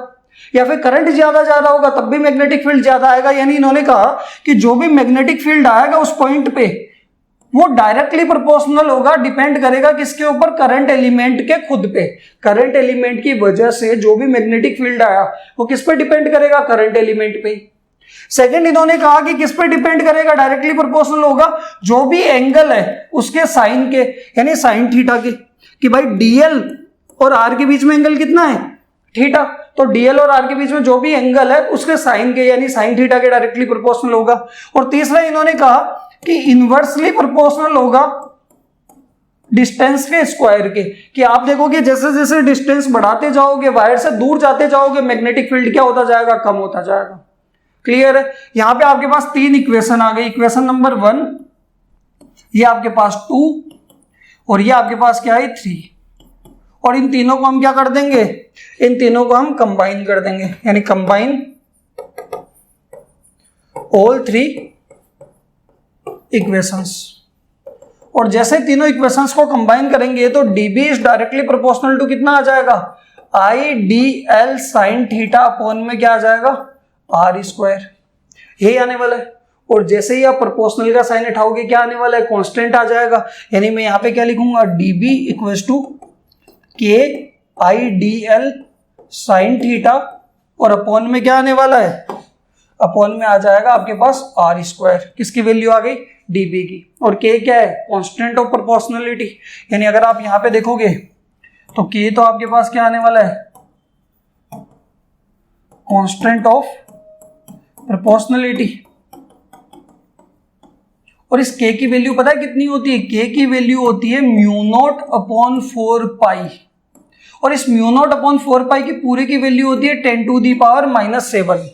S1: या फिर करंट ज्यादा जा रहा होगा तब भी मैग्नेटिक फील्ड ज्यादा आएगा। यानी इन्होंने कहा कि जो भी मैग्नेटिक फील्ड आएगा उस पॉइंट पे वो डायरेक्टली प्रोपोर्शनल होगा, डिपेंड करेगा किसके ऊपर? करंट एलिमेंट के खुद पे। करंट एलिमेंट की वजह से जो भी मैग्नेटिक फील्ड आया वो किस पे डिपेंड करेगा? करंट एलिमेंट पे। सेकंड इन्होंने कहा कि किस पे डिपेंड करेगा? डायरेक्टली प्रोपोर्शनल होगा जो भी एंगल है उसके साइन के, यानी साइन थीटा के। कि भाई डीएल और आर के बीच में एंगल कितना है? थीटा। तो डीएल और आर के बीच में जो भी एंगल है उसके साइन के, यानी साइन थीटा के डायरेक्टली प्रोपोर्शनल होगा। और तीसरा इन्होंने कहा कि इनवर्सली प्रोपोर्शनल होगा डिस्टेंस के स्क्वायर के। कि आप देखोगे जैसे जैसे डिस्टेंस बढ़ाते जाओगे, वायर से दूर जाते जाओगे, मैग्नेटिक फील्ड क्या होता जाएगा? कम होता जाएगा। क्लियर है? यहां पे आपके पास तीन इक्वेशन आ गई। इक्वेशन नंबर 1, ये आपके पास 2, और ये आपके पास क्या है? 3। और इन तीनों को हम क्या कर देंगे? इन तीनों को हम कंबाइन कर देंगे, यानी कंबाइन ऑल थ्री इक्वेशंस। और जैसे तीनों इक्वेशंस को कंबाइन करेंगे तो dB is directly proportional to कितना आ जाएगा, IDL sin थीटा अपॉन में क्या आ जाएगा, R स्क्वायर, यही आने वाला है। और जैसे ही आप प्रोपोर्शनल का साइन उठाओगे क्या आने वाला है, कांस्टेंट आ जाएगा। यानी मैं यहाँ पे क्या लिखूंगा, dB equals to K IDL sin theta, और अपॉन में क्या आने वाला है, अपॉन में आ जाएगा आपके पास R स्क्वायर। किसकी वैल्यू आ गई, dB की। और K क्या है, कांस्टेंट ऑफ प्रोपोर्शनलिटी। यानी अगर आप यहाँ पे देखोगे तो K तो आपके पास क्या आने वाला है, कांस्टेंट ऑफ प्रोपोर्शनलिटी। और इस K की वैल्यू पता है कितनी होती है, K की वैल्यू होती है म्यू नॉट अपॉन 4 पाई। और इस म्यू नॉट अपॉन 4 पाई की पूरे की वैल्यू होती है 10 टू दी पावर -7।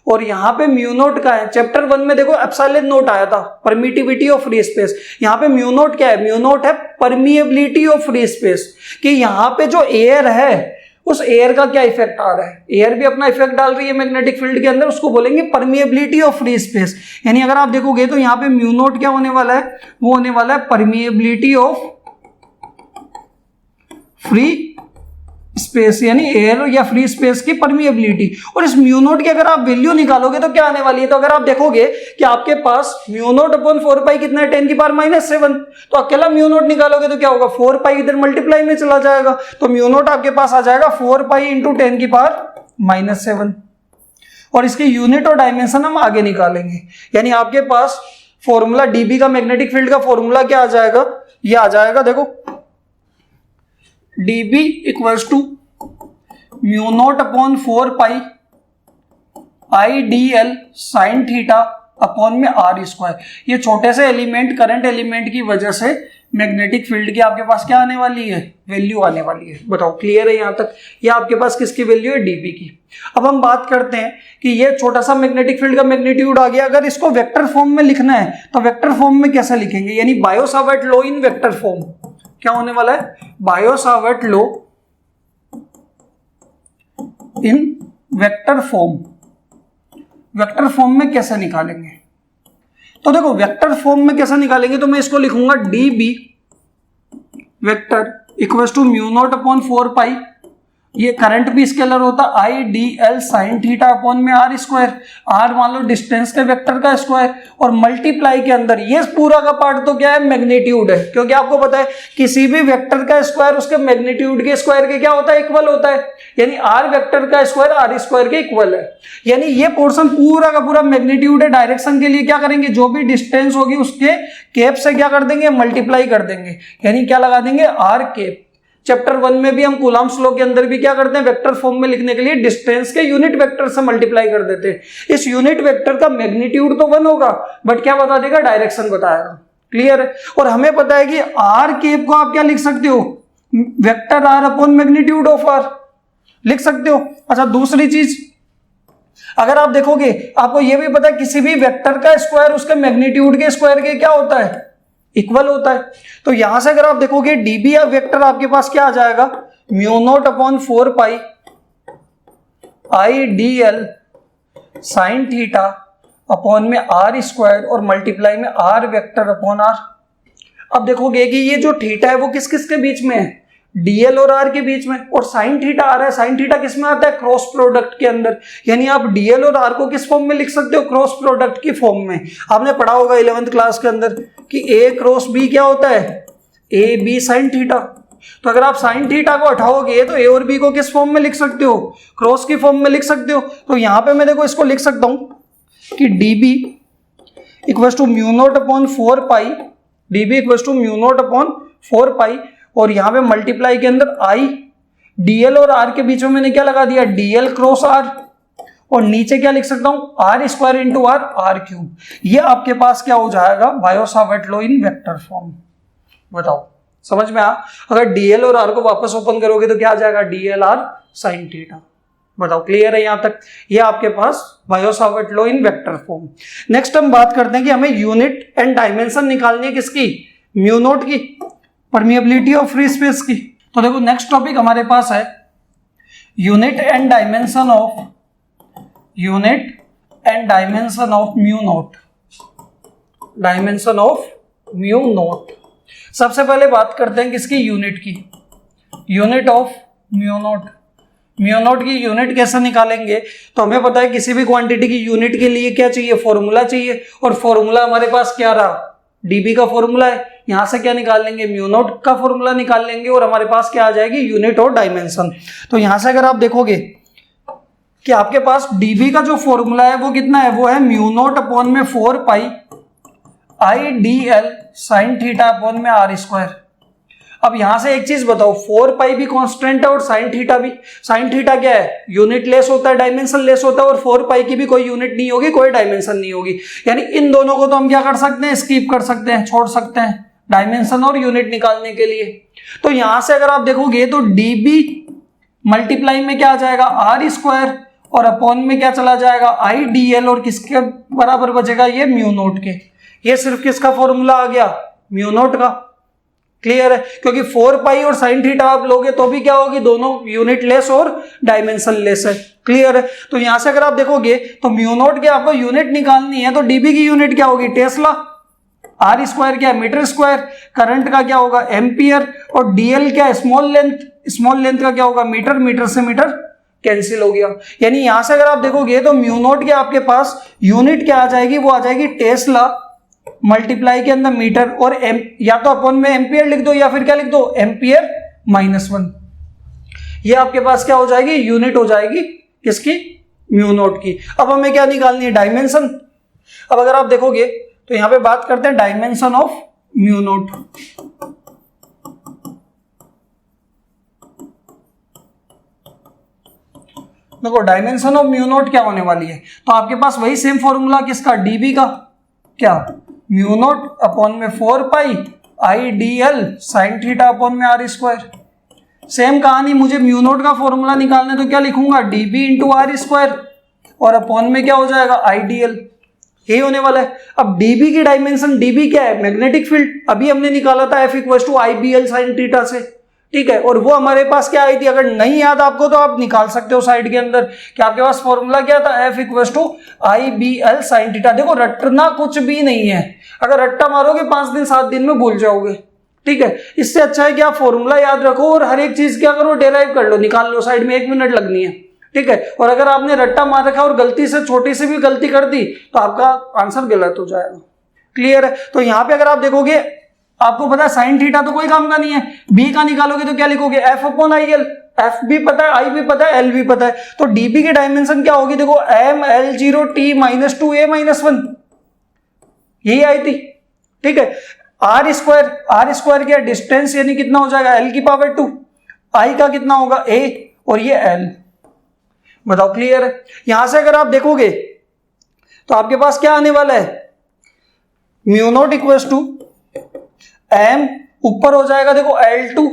S1: और यहाँ पे म्यू नॉट का है, चैप्टर 1 में देखो एप्सिलॉन नॉट आया था, परमिटिविटी ऑफ फ्री स्पेस। यहाँ पे म्यू नॉट क्या है, म्यू नॉट है परमिएबिलिटी ऑफ फ्री स्पेस, कि यहाँ पे जो एयर है उस एयर का क्या इफेक्ट आ रहा है, एयर भी अपना इफेक्ट डाल रही है मैग्नेटिक फील्ड के अंदर, उसको बोलेंगे परमिएबिलिटी ऑफ फ्री स्पेस। यानी अगर आप देखोगे तो यहाँ पे म्यू नॉट क्या होने वाला है, वो होने वाला है परमिएबिलिटी ऑफ फ्री स्पेस, यानी एयर या फ्री स्पेस की परमिएबिलिटी। और इस म्यू नॉट की अगर आप वैल्यू निकालोगे तो क्या आने वाली है, तो अगर आप देखोगे कि आपके पास म्यू नॉट अपॉन 4 पाई कितना है, 10 की पावर -7, तो अकेला म्यू नॉट निकालोगे तो क्या होगा, 4 पाई इधर मल्टीप्लाई में चला जाएगा, तो म्यू नॉट आपके पास आ जाएगा 4 पाई इंटू 10 की पावर -7। और इसके यूनिट और डायमेंशन हम आगे निकालेंगे। यानी आपके पास फॉर्मूला डीबी का, मैग्नेटिक फील्ड का फॉर्मूला क्या आ जाएगा, ये आ जाएगा, देखो dB equals to mu naught upon 4 pi IDL sin theta upon में R स्क्वायर। ये छोटे से एलिमेंट, करंट एलिमेंट की वजह से मैग्नेटिक फील्ड की आपके पास क्या आने वाली है, वैल्यू आने वाली है। बताओ क्लियर है यहां तक, ये आपके पास किसकी वैल्यू है, dB की। अब हम बात करते हैं कि ये छोटा सा मैग्नेटिक फील्ड का मैग्नीट्यूड आ गया, अगर इसको वेक्टर फॉर्म में लिखना है तो वेक्टर फॉर्म में कैसे लिखेंगे, यानी Biot-Savart law in vector form. क्या होने वाला है, Biot-Savart law in vector form. Vector form में कैसे निकालेंगे, तो देखो वेक्टर फॉर्म में कैसे निकालेंगे, तो मैं इसको लिखूंगा dB vector equals to mu naught upon 4 pi, ये करंट भी स्केलर होता है, IDL sin थीटा अपॉन में R स्क्वायर, R मान लो डिस्टेंस के वेक्टर का स्क्वायर, और मल्टीप्लाई के अंदर ये पूरा का पार्ट तो क्या है, मैग्नीट्यूड है, क्योंकि आपको पता है किसी भी वेक्टर का स्क्वायर उसके मैग्नीट्यूड के स्क्वायर के क्या होता है, इक्वल होता है। यानी R वेक्टर का स्क्वायर R स्क्वायर के इक्वल है। यानी ये पोर्शन पूरा का पूरा मैग्नीट्यूड है। डायरेक्शन के लिए क्या करेंगे, जो भी डिस्टेंस होगी उसके केप से क्या कर देंगे, मल्टीप्लाई कर देंगे, यानी क्या लगा देंगे, R केप। चैप्टर 1 में भी हम कूलम्ब्स लॉ के अंदर भी क्या करते हैं, वेक्टर फॉर्म में लिखने के लिए डिस्टेंस के यूनिट वेक्टर से मल्टीप्लाई कर देते हैं। इस यूनिट वेक्टर का मैग्नीट्यूड तो 1 होगा, बट क्या बता देगा, डायरेक्शन बताएगा। क्लियर है। और हमें पता है कि आर केप को आप क्या लिख सकते हो, vector R upon magnitude of R लिख सकते हो। अच्छा दूसरी चीज, अगर आप देखोगे आपको यह भी पता है किसी भी वेक्टर का स्क्वायर उसके मैग्नीट्यूड के स्क्वायर के क्या होता है, इक्वल होता है। तो यहां से अगर आप देखोगे डीबी या वेक्टर आपके पास क्या आ जाएगा, mu naught upon 4 pi IDL sign theta upon में R स्क्वायर और मल्टीप्लाई में R वेक्टर अपॉन R। अब देखोगे कि ये जो थीटा है वो किस किस के बीच में है, DL और R के बीच में, और साइन थीटा आ रहा है, साइन थीटा किस में आता है, क्रॉस प्रोडक्ट के अंदर। यानी आप DL और R को किस फॉर्म में लिख सकते हो, क्रॉस प्रोडक्ट की फॉर्म में। आपने पढ़ा होगा 11th क्लास के अंदर कि A क्रॉस B क्या होता है, AB साइन थीटा। तो अगर आप साइन थीटा को हटाओगे तो A और B को किस फॉर्म में लिख सकते हो, क्रॉस की फॉर्म में लिख सकते हो। तो यहां पे मैं देखो इसको लिख सकता हूं कि DB equals to mu naught upon 4 pi, DB equals to mu naught upon 4 pi, और यहां पे मल्टीप्लाई के अंदर I, DL और R के बीच में मैंने क्या लगा दिया, DL क्रॉस R, और नीचे क्या लिख सकता हूं, R square into R, R cube. ये आपके पास क्या हो जाएगा, Biot-Savart law in vector form. बताओ समझ में आ, अगर DL और R को वापस ओपन करोगे तो क्या आ जाएगा, DLR साइन थीटा। बताओ क्लियर है यहां तक, ये आपके पास Biot Savart law in vector form. Next हम बात करते हैं कि हमें यूनिट एंड डायमेंशन निकालनी है किसकी, म्यू नॉट की, परमिएबिलिटी ऑफ फ्री स्पेस की। तो देखो नेक्स्ट टॉपिक हमारे पास है unit and dimension of and dimension of mu naught, dimension of mu naught. सबसे पहले बात करते हैं किसकी, यूनिट की, unit of mu naught. Mu naught की यूनिट कैसे निकालेंगे, तो हमें पता है किसी भी क्वांटिटी की यूनिट के लिए क्या चाहिए, फॉर्मूला चाहिए, और फॉर्मूला हमारे पास क्या रहा, डीबी का फॉर्मूला है। यहां से क्या निकाल लेंगे, म्यू नॉट का फॉर्मूला निकाल लेंगे, और हमारे पास क्या आ जाएगी, यूनिट और डायमेंशन। तो यहां से अगर आप देखोगे कि आपके पास डीबी का जो फॉर्मूला है वो कितना है, वो है म्यू नॉट अपॉन में 4 pi I D L sine theta upon में आर स्क्वायर। अब यहां से एक चीज बताओ, 4 पाई भी कांस्टेंट है और साइन थीटा भी। साइन थीटा क्या है, यूनिट लेस होता है, डायमेंशन लेस होता है, और 4 पाई की भी कोई यूनिट नहीं होगी, कोई डायमेंशन नहीं होगी। यानी इन दोनों को तो हम क्या कर सकते हैं, स्किप कर सकते हैं, छोड़ सकते हैं, डायमेंशन और यूनिट निकालने के लिए। तो यहां से अगर आप देखोगे तो डीबी मल्टीप्लाई में क्या आ जाएगा, आर स्क्वायर, और अपॉन में क्या चला जाएगा, आई डी एल, और किसके बराबर बचेगा, ये म्यू नोट के। ये सिर्फ किसका फॉर्मूला आ गया, म्यू नोट का। क्लियर है, क्योंकि 4 पाई और साइन थीटा आप लोगे तो भी क्या होगी, दोनों यूनिट लेस और डायमेंशन लेस है। क्लियर है, तो यहां से अगर आप देखोगे तो म्यू नोट की आपको यूनिट निकालनी है, तो डीबी की यूनिट क्या होगी, टेस्ला, आर स्क्वायर क्या है, मीटर स्क्वायर, करंट का क्या होगा, एम्पियर, और डीएल क्या है, स्मॉल लेंथ, स्मॉल लेंथ का क्या होगा, मीटर, मीटर से मीटर कैंसिल हो गया। यानी यहां से अगर आप देखोगे तो म्यू नोट के आपके पास यूनिट क्या आ जाएगी, वो आ जाएगी टेस्ला मल्टीप्लाई के अंदर मीटर, और एम, या तो अपॉन में एम्पियर लिख दो, या फिर क्या लिख दो, एम्पियर -1। ये आपके पास क्या हो जाएगी, यूनिट हो जाएगी किसकी, म्यू नोट की। अब हमें क्या निकालनी है, डायमेंशन। अब अगर आप देखोगे तो यहां पे बात करते हैं डायमेंशन ऑफ म्यू नोट। देखो डायमेंशन ऑफ म्यू नोट क्या होने वाली है, तो आपके पास वही सेम फॉर्मूला किसका, डीबी का, क्या, म्यू नोट अपॉन में 4 pi I D L sine theta upon में आर स्क्वायर। सेम कहानी, मुझे म्यू नोट का फॉर्मूला निकालना है तो क्या लिखूंगा, डीबी इंटू आर स्क्वायर, और अपॉन में क्या हो जाएगा, आई डी एल। यही होने वाला है। अब डीबी की डायमेंशन, डीबी क्या है, मैग्नेटिक फील्ड, अभी हमने निकाला था F equal to I B L sine theta से, ठीक है, और वो हमारे पास क्या आई थी, अगर नहीं याद आपको तो आप निकाल सकते हो साइड के अंदर, कि आपके पास फॉर्मूला क्या था, F equal to I B L sine theta. देखो रटना कुछ भी नहीं है, अगर रट्टा मारोगे 5 दिन 7 दिन में भूल जाओगे, ठीक है। इससे अच्छा है कि आप फॉर्मूला याद रखो और हर एक चीज क्या करो, डेराइव कर लो, निकाल लो साइड में, 1 मिनट लगनी है, ठीक है। और अगर आपने रट्टा मार रखा और गलती से छोटी से भी गलती कर दी तो आपका आंसर गलत हो जाएगा। क्लियर है, तो यहां पे अगर आप देखोगे, आपको पता है साइन थीटा तो कोई काम का नहीं है, बी का निकालोगे तो क्या लिखोगे, F upon I L, F भी पता है, आई भी पता है, एल भी पता है, तो डीबी की डायमेंशन क्या होगी, देखो एम एल 0 टी -2 ए -1, यही आई थी, ठीक है। आर स्क्वायर क्या डिस्टेंस, यानी कितना हो जाएगा, एल की पावर 2, आई का कितना होगा, ए, और ये एल। बताओ क्लियर है। यहां से अगर आप देखोगे तो आपके पास क्या आने वाला है, mu naught equals to M, ऊपर हो जाएगा देखो L2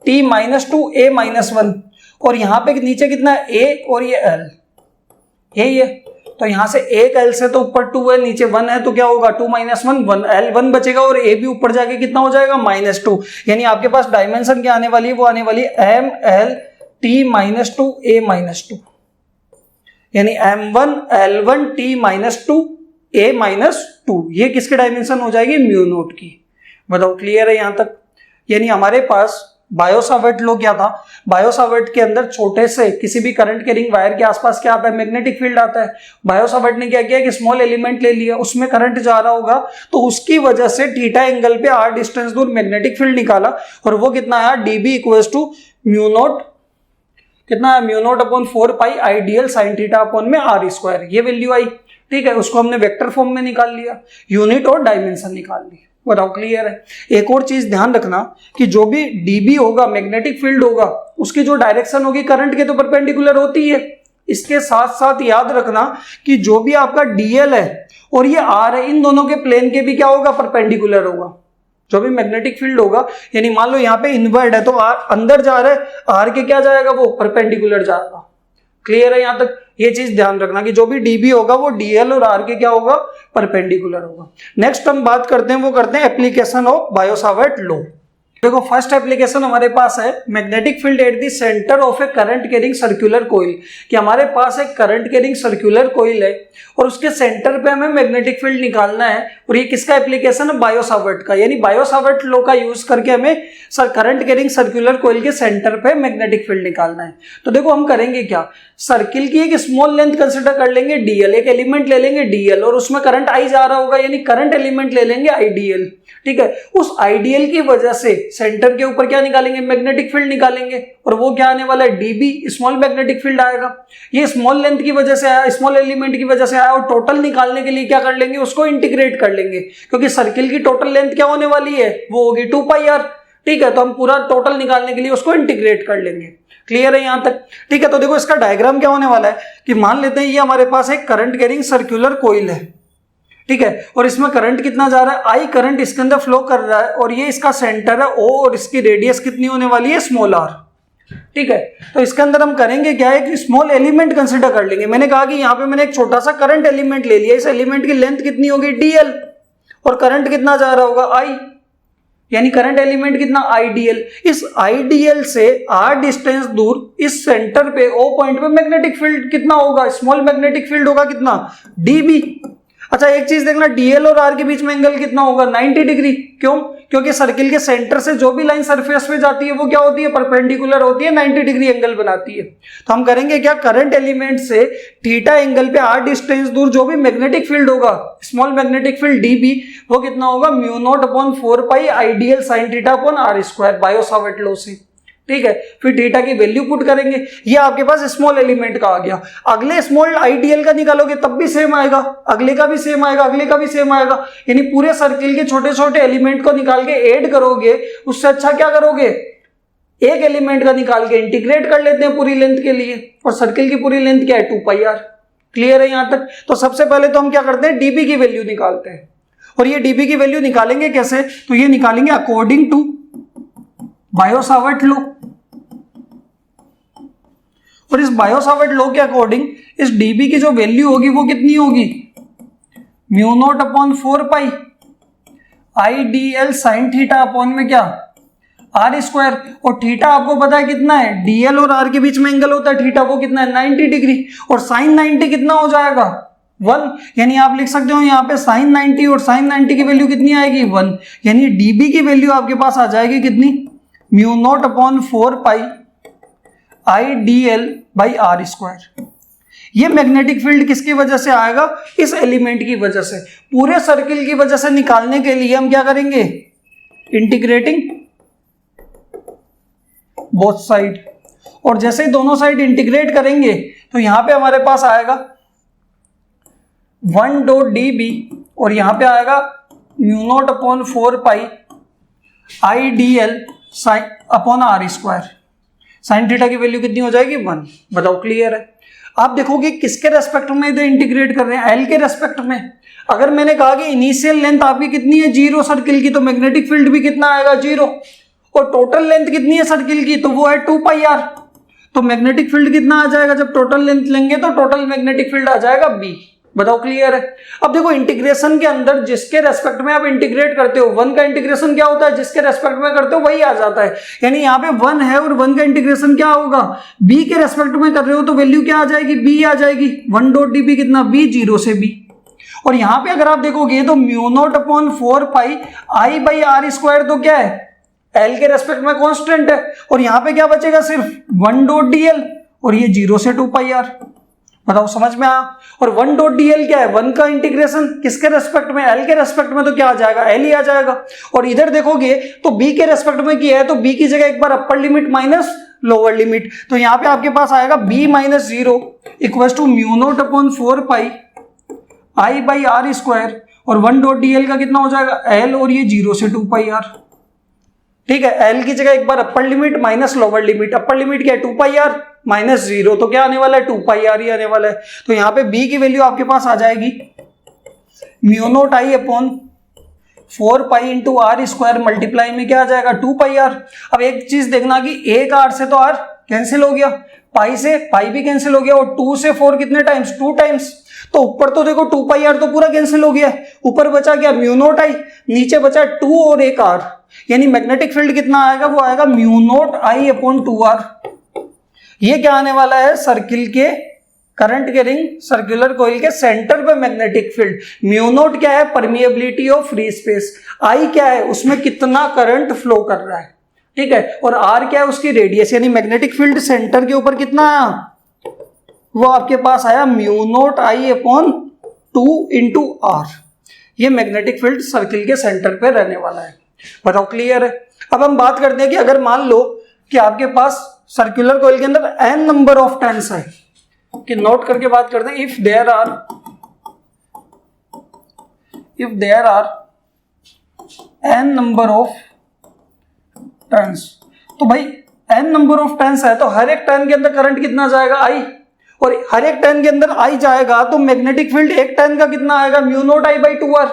S1: T -2 A -1, और यहां पे नीचे कितना है, A, और ये L, यही है। तो यहां से एक L से तो ऊपर 2 है, नीचे 1 है, तो क्या होगा, 2 - 1 1, L 1 बचेगा, और A भी ऊपर जाके कितना हो जाएगा, -2। यानी आपके पास डायमेंशन क्या आने वाली है, वो आने वाली है M L T -2 A -2, यानी M1 L1 T -2 A -2, ये किसकी डायमेंशन हो जाएगी, म्यू नोट की। बताओ क्लियर है यहां तक। यानी हमारे पास बायो-सावर्ट लॉ क्या था, बायो-सावर्ट के अंदर छोटे से किसी भी करंट कैरिंग वायर के आसपास क्या आता है, मैग्नेटिक फील्ड आता है। बायो-सावर्ट ने क्या किया कि स्मॉल एलिमेंट ले लिया, उसमें करंट जा रहा होगा, तो उसकी वजह से थीटा एंगल पे r डिस्टेंस दूर मैग्नेटिक फील्ड निकाला, और वो कितना आया, dB equals to mu naught, कितना है, mu naught upon 4 pi I D L sine theta upon में आर स्क्वायर, ये वैल्यू आई, ठीक है। उसको हमने वेक्टर फॉर्म में निकाल लिया, यूनिट और डायमेंशन निकाल ली। बताओ क्लियर है। एक और चीज ध्यान रखना कि जो भी डीबी होगा, मैग्नेटिक फील्ड होगा, उसकी जो डायरेक्शन होगी करंट के तो परपेंडिकुलर होती है। इसके साथ साथ याद रखना कि जो भी आपका डीएल है और ये आर है, इन दोनों के प्लेन के भी क्या होगा, परपेंडिकुलर होगा। जो भी मैग्नेटिक फील्ड होगा, यानी मान लो यहाँ पे इनवर्ड है तो आर अंदर जा रहा है, आर के क्या जाएगा, वो परपेंडिकुलर जाएगा। क्लियर है यहां तक। ये चीज ध्यान रखना कि जो भी डीबी होगा वो डीएल और आर के क्या होगा, परपेंडिकुलर होगा। नेक्स्ट हम बात करते हैं, वो करते हैं एप्लीकेशन ऑफ बायो-सावर्ट लॉ। देखो फर्स्ट एप्लीकेशन हमारे पास है magnetic field at the centre of A current carrying circular coil, कि हमारे पास एक करंट कैरिंग सर्कुलर कॉइल है और उसके सेंटर पे हमें मैग्नेटिक फील्ड निकालना है। और ये किसका एप्लीकेशन है? बायो-सावर्ट का, यानी बायो-सावर्ट लॉ का यूज करके हमें करंट कैरिंग सर्कुलर कॉइल के सेंटर पे मैग्नेटिक फील्ड निकालना है। तो देखो हम करेंगे क्या, सर्किल की एक स्मॉल लेंथ कंसिडर कर लेंगे डीएल, एक एलिमेंट ले लेंगे डीएल और उसमें करंट आई जा रहा होगा, यानी करंट एलिमेंट ले लेंगे आईडीएल। ठीक है, उस आईडीएल की वजह से सेंटर के ऊपर क्या निकालेंगे? मैग्नेटिक फील्ड निकालेंगे और वो क्या आने वाला है? डीबी, स्मॉल मैग्नेटिक फील्ड आएगा। ये स्मॉल लेंथ की वजह से आया, स्मॉल एलिमेंट की वजह से आया, और टोटल निकालने के लिए क्या कर लेंगे? उसको इंटीग्रेट कर लेंगे, क्योंकि सर्किल की टोटल लेंथ क्या होने वाली है? वो होगी 2πr। ठीक है, तो हम पूरा टोटल निकालने के लिए उसको इंटीग्रेट कर लेंगे। क्लियर है यहां तक? ठीक है, तो देखो इसका डायग्राम क्या होने वाला है कि मान लेते हैं ये हमारे पास एक करंट कैरिंग सर्कुलर कॉइल है। ठीक है, और इसमें करंट कितना जा रहा है? आई करंट इसके अंदर फ्लो कर रहा है और ये इसका सेंटर है ओ, और इसकी रेडियस कितनी होने वाली है? Small R. ठीक है, तो इसके अंदर हम करेंगे क्या है कि स्मॉल एलिमेंट कंसीडर कर लेंगे। मैंने कहा कि यहाँ पे मैंने एक छोटा सा करंट एलिमेंट ले लिया, इस एलिमेंट की लेंथ कितनी होगी? डीएल, और करंट कितना जा रहा होगा? आई, यानी करंट एलिमेंट कितना? आईडीएल। इस आईडीएल से आर डिस्टेंस दूर इस सेंटर पे ओ पॉइंट पे मैग्नेटिक फील्ड कितना होगा? स्मॉल मैग्नेटिक फील्ड होगा कितना? डीबी। अच्छा एक चीज देखना, डीएल और आर के बीच में एंगल कितना होगा? 90 डिग्री। क्यों? क्योंकि सर्किल के सेंटर से जो भी लाइन सरफेस पे जाती है वो क्या होती है? परपेंडिकुलर होती है, 90 डिग्री एंगल बनाती है। तो हम करेंगे क्या, करंट एलिमेंट से थीटा एंगल पे आर डिस्टेंस दूर जो भी मैग्नेटिक फील्ड होगा, स्मॉल मैग्नेटिक फील्ड डीबी, वो कितना होगा? μ0/4π IDL sin θ/r², Biot-Savart law से। ठीक है, फिर थीटा की वैल्यू पुट करेंगे, ये आपके पास स्मॉल एलिमेंट का आ गया। अगले स्मॉल आईडीएल का निकालोगे तब भी सेम आएगा, अगले का भी सेम आएगा, अगले का भी सेम आएगा, यानी पूरे सर्किल के छोटे छोटे एलिमेंट को निकाल के ऐड करोगे, उससे अच्छा क्या करोगे, एक एलिमेंट का निकाल के इंटीग्रेट कर लेते हैं पूरी लेंथ के लिए, और सर्किल की पूरी लेंथ क्या है? 2πr। क्लियर है यहां तक? तो सबसे पहले तो हम क्या करते हैं, डीबी की वैल्यू निकालते हैं। और ये डीबी की वैल्यू निकालेंगे कैसे? तो ये निकालेंगे अकॉर्डिंग टू बायो-सावर्ट लॉ, और इस बायो-सावर्ट लॉ के अकॉर्डिंग इस डीबी की जो वैल्यू होगी वो कितनी होगी? μ0/4π आईडीएल sin थीटा अपॉन में क्या? r²। और थीटा आपको पता है कितना है? डीएल और आर के बीच में एंगल होता है थीटा, वो कितना है? 90 डिग्री। और sin 90 कितना हो जाएगा? 1। यानी आप लिख सकते हो यहाँ पे sin 90, और sin 90 की वैल्यू कितनी आएगी? 1। यानी डीबी की वैल्यू आपके पास आ जाएगी कितनी? μ0/4π IDL/r²। ये मैग्नेटिक फील्ड किसकी वजह से आएगा? इस एलिमेंट की वजह से। पूरे सर्किल की वजह से निकालने के लिए हम क्या करेंगे? Integrating both side. और जैसे ही दोनों साइड इंटीग्रेट करेंगे तो यहां पे हमारे पास आएगा 1.dB, और यहां पे आएगा μ0/4π IDL/r²। साइन थीटा की वैल्यू कितनी हो जाएगी? 1। बताओ क्लियर है? आप देखोगे किसके रेस्पेक्ट में इधर इंटीग्रेट कर रहे हैं? एल के रेस्पेक्ट में। अगर मैंने कहा कि इनिशियल लेंथ आपकी कितनी है? 0 सर्किल की, तो मैग्नेटिक फील्ड भी कितना आएगा? 0। और टोटल लेंथ कितनी है सर्किल की? तो वो है 2πr। तो मैग्नेटिक फील्ड कितना आ जाएगा? जब टोटल लेंथ लेंगे तो टोटल मैग्नेटिक फील्ड आ जाएगा b। बताओ क्लियर है? अब देखो इंटीग्रेशन के अंदर जिसके रेस्पेक्ट में आप इंटीग्रेट करते हो, 1 का इंटीग्रेशन क्या होता है? जिसके रेस्पेक्ट में करते हो वही आ जाता है। यानी यहाँ पे 1 है और 1 का इंटीग्रेशन क्या होगा? b के रेस्पेक्ट में कर रहे हो तो वैल्यू क्या आ जाएगी? b आ जाएगी। 1.dB कितना? b, 0 से b। और यहाँ पे अगर आप देखोगे तो μ0/4π I/r² तो क्या है? l के रेस्पेक्ट में कॉन्स्टेंट है, और यहाँ पे क्या बचेगा? सिर्फ 1.dl, और ये 0 से 2πr। बताओ समझ में आया? और 1.dl क्या है? 1 का इंटीग्रेशन किसके रेस्पेक्ट में? l के रेस्पेक्ट में, तो क्या आ जाएगा? l ही आ जाएगा। और इधर देखोगे तो b के रेस्पेक्ट में किया है, तो b की जगह एक बार upper limit minus lower limit, तो यहाँ पे आपके पास आएगा b - 0 इक्वल्स टू μ0/4π I/r², और 1.dl का कितना हो जाएगा? l, और ये 0 से 2πr। ठीक है, l की जगह एक बार upper limit minus lower limit. Upper limit क्या है? 2πr माइनस 0, तो क्या आने वाला है? 2πr ही आने वाला है। तो यहाँ पे b की वैल्यू आपके पास आ जाएगी μ0I/4π इंटू r² मल्टीप्लाई में क्या आ जाएगा? 2πr। अब एक चीज देखना कि एक r से तो r कैंसिल हो गया, पाई से पाई भी कैंसिल हो गया, और 2 से 4 कितने टाइम्स? 2 टाइम्स। तो ऊपर तो देखो 2 पाई आर तो पूरा कैंसिल हो गया, ऊपर बचा क्या म्यू नॉट आई, नीचे बचा 2 और एक आर, यानी मैग्नेटिक फील्ड कितना आएगा, वो आएगा mu naught I upon 2r। ये क्या आने वाला है, सर्किल के करंट के रिंग सर्कुलर कॉइल के सेंटर पे मैग्नेटिक फील्ड। म्यू नॉट क्या है, परमिएबिलिटी ऑफ फ्री स्पेस, आई क्या है, उसमें कितना करंट फ्लो कर रहा है, ठीक है, और आर क्या है, उसकी रेडियस, यानी मैग्नेटिक फील्ड सेंटर के ऊपर कितना आया, वो आपके पास आया mu naught I upon 2 into R. ये मैग्नेटिक फील्ड सर्किल के सेंटर पे रहने वाला है। बताओ क्लियर है। अब हम बात करते हैं कि अगर मान लो कि आपके पास सर्कुलर कॉइल के अंदर n नंबर ऑफ टर्न्स है, कि नोट करके बात करते हैं, if there are n number of turns, तो भाई n नंबर ऑफ टर्न्स है तो हर एक टर्न के अंदर करंट कितना जाएगा, आई, और हर एक टर्न के अंदर आई जाएगा तो मैग्नेटिक फील्ड एक टर्न का कितना आएगा, mu naught I by 2r।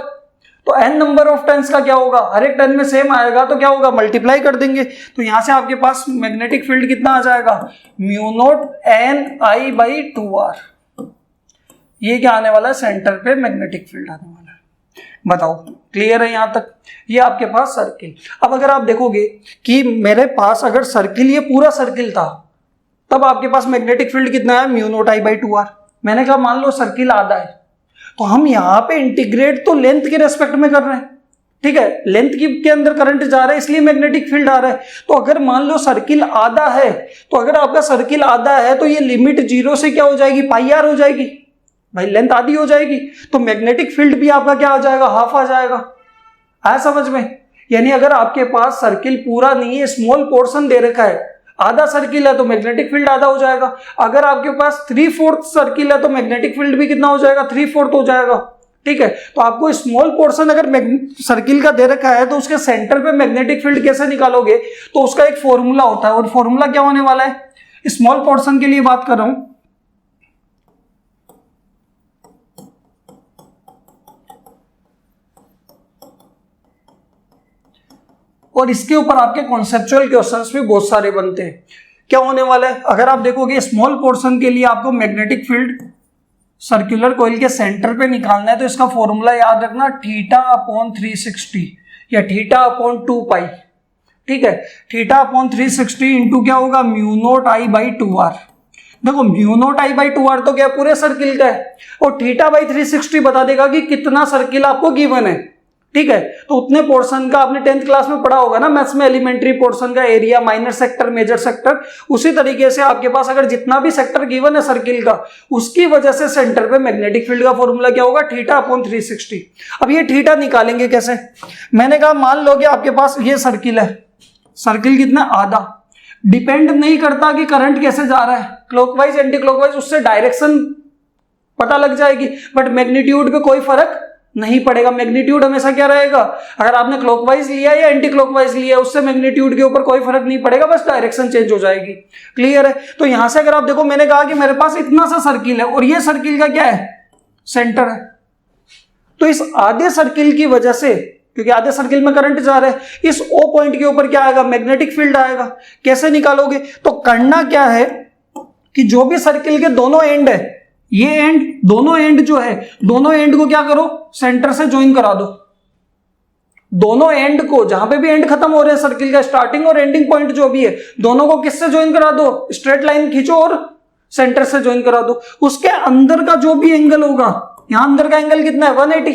S1: तो n नंबर ऑफ टर्न्स का क्या होगा, हर एक टर्न में सेम आएगा तो क्या होगा, मल्टीप्लाई कर देंगे, तो यहां से आपके पास मैग्नेटिक फील्ड कितना आ जाएगा, mu not n I by 2r। ये क्या आने वाला है, सेंटर पे मैग्नेटिक फील्ड आने वाला है। बताओ क्लियर है यहां तक। ये आपके पास सर्किल। अब अगर आप देखोगे कि मेरे पास अगर सर्किल, ये पूरा सर्किल था, तब आपके पास मैग्नेटिक फील्ड कितना है, mu naught I by 2r। मैंने कहा मान लो सर्किल आधा है, तो हम यहां पे इंटीग्रेट तो लेंथ के रेस्पेक्ट में कर रहे हैं, ठीक है, लेंथ के अंदर करंट जा रहा है इसलिए मैग्नेटिक फील्ड आ रहा है। तो अगर मान लो सर्किल आधा है, तो अगर आपका सर्किल आधा है तो ये लिमिट 0 से क्या हो जाएगी, पाई आर हो जाएगी, भाई लेंथ आधी हो जाएगी, तो मैग्नेटिक फील्ड भी आपका क्या आ जाएगा, हाफ आ जाएगा। आया समझ में। यानी अगर आपके पास सर्किल पूरा नहीं है, स्मॉल पोर्शन दे रखा है, आधा सर्किल है तो मैग्नेटिक फील्ड आधा हो जाएगा। अगर आपके पास 3/4 सर्किल है तो मैग्नेटिक फील्ड भी कितना हो जाएगा, 3/4 हो जाएगा, ठीक है। तो आपको स्मॉल पोर्शन अगर सर्किल का दे रखा है तो उसके सेंटर पे मैग्नेटिक फील्ड कैसे निकालोगे, तो उसका एक फॉर्मूला होता है, और फॉर्मूला क्या होने वाला है, स्मॉल पोर्शन के लिए बात कर रहा हूं, और इसके ऊपर आपके कॉन्सेप्चुअल क्वेश्चंस भी बहुत सारे बनते हैं। क्या होने वाला है, अगर आप देखोगे स्मॉल पोर्शन के लिए आपको मैग्नेटिक फील्ड सर्कुलर कॉइल के सेंटर पे निकालना है, तो इसका फॉर्मूला याद रखना, थीटा अपॉन 360 या थीटा अपॉन 2 पाई, ठीक है। थीटा अपॉन 360 इंटू क्या होगा, mu naught I by 2r। देखो mu naught I by 2r तो क्या पूरे सर्किल का है, और थीटा बाई 360 बता देगा कि कितना सर्किल आपको गिवन है, ठीक है। तो उतने पोर्शन का आपने 10th क्लास में पढ़ा होगा ना मैथ्स में, एलिमेंट्री पोर्शन का area, minor sector, major sector. उसी तरीके से आपके पास अगर जितना भी सेक्टर गिवन है सर्किल का, उसकी वजह से सेंटर पे मैग्नेटिक फील्ड का फॉर्मूला क्या होगा, थीटा अपॉन 360। अब ये थीटा निकालेंगे कैसे, मैंने कहा मान लो कि आपके पास ये सर्किल है, सर्किल कितना, आधा, डिपेंड नहीं करता कि करंट कैसे जा रहा है, क्लॉकवाइज एंटी क्लॉकवाइज, उससे डायरेक्शन पता लग जाएगी, बट मैग्नीट्यूड पे कोई फर्क नहीं पड़ेगा। मैग्नीट्यूड हमेशा क्या रहेगा, अगर आपने क्लॉकवाइज लिया या एंटी क्लॉकवाइज लिया, उससे मैग्नीट्यूड के ऊपर कोई फर्क नहीं पड़ेगा, बस डायरेक्शन चेंज हो जाएगी। क्लियर है। तो यहां से अगर आप देखो, मैंने कहा कि मेरे पास इतना सा सर्किल है और ये सर्किल का क्या है, सेंटर है, तो इस आधे सर्किल की वजह से, क्योंकि आधे सर्किल में करंट जा रहा है, इस ओ पॉइंट के ऊपर क्या आएगा, मैग्नेटिक फील्ड आएगा। कैसे निकालोगे, तो करना क्या है कि जो भी सर्किल के दोनों एंड है, ये एंड, दोनों एंड जो है, दोनों एंड को क्या करो, सेंटर से ज्वाइन करा दो। दोनों एंड को, जहां पे भी एंड खत्म हो रहे हैं सर्किल का, स्टार्टिंग और एंडिंग पॉइंट जो भी है, दोनों को किससे ज्वाइन करा दो, स्ट्रेट लाइन खींचो और सेंटर से ज्वाइन करा दो। उसके अंदर का जो भी एंगल होगा, यहां अंदर का एंगल कितना है, 180,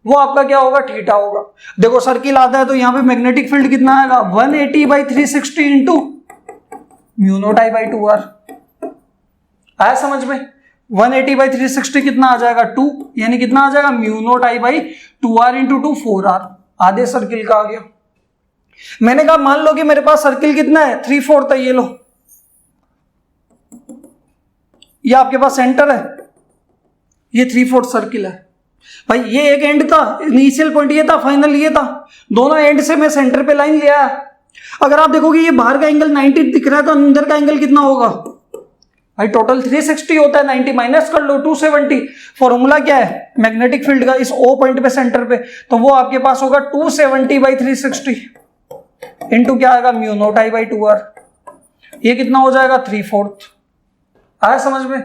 S1: वो आपका क्या होगा, थीटा होगा। देखो सर्किल आता है तो यहां पे मैग्नेटिक फील्ड कितना आएगा, 180 by 360 into mu naught I by 2r। आया समझ में। 180 बाई 360 कितना आ जाएगा, 2, यानी कितना आ जाएगा, mu naught I by 2r into 2, 4r, आधे सर्किल का आ गया। मैंने कहा मान लो कि मेरे पास सर्किल कितना है, 3/4 है, ये लो, ये आपके पास सेंटर है, ये 3/4 सर्किल है। भाई ये एक एंड था, इनिशियल पॉइंट ये था, फाइनल ये था, दोनों एंड से मैं सेंटर पे लाइन ले आया। अगर आप देखोगे ये बाहर का एंगल 90 दिख रहा है, तो अंदर का एंगल कितना होगा भाई, टोटल 360 होता है, 90 माइनस कर लो, 270। फॉर्मूला क्या है मैग्नेटिक फील्ड का, इस ओ पॉइंट पे सेंटर पे, तो वो आपके पास होगा 270 बाई 360 इंटू क्या आएगा, mu naught I by 2r। ये कितना हो जाएगा, 3/4। आया समझ में।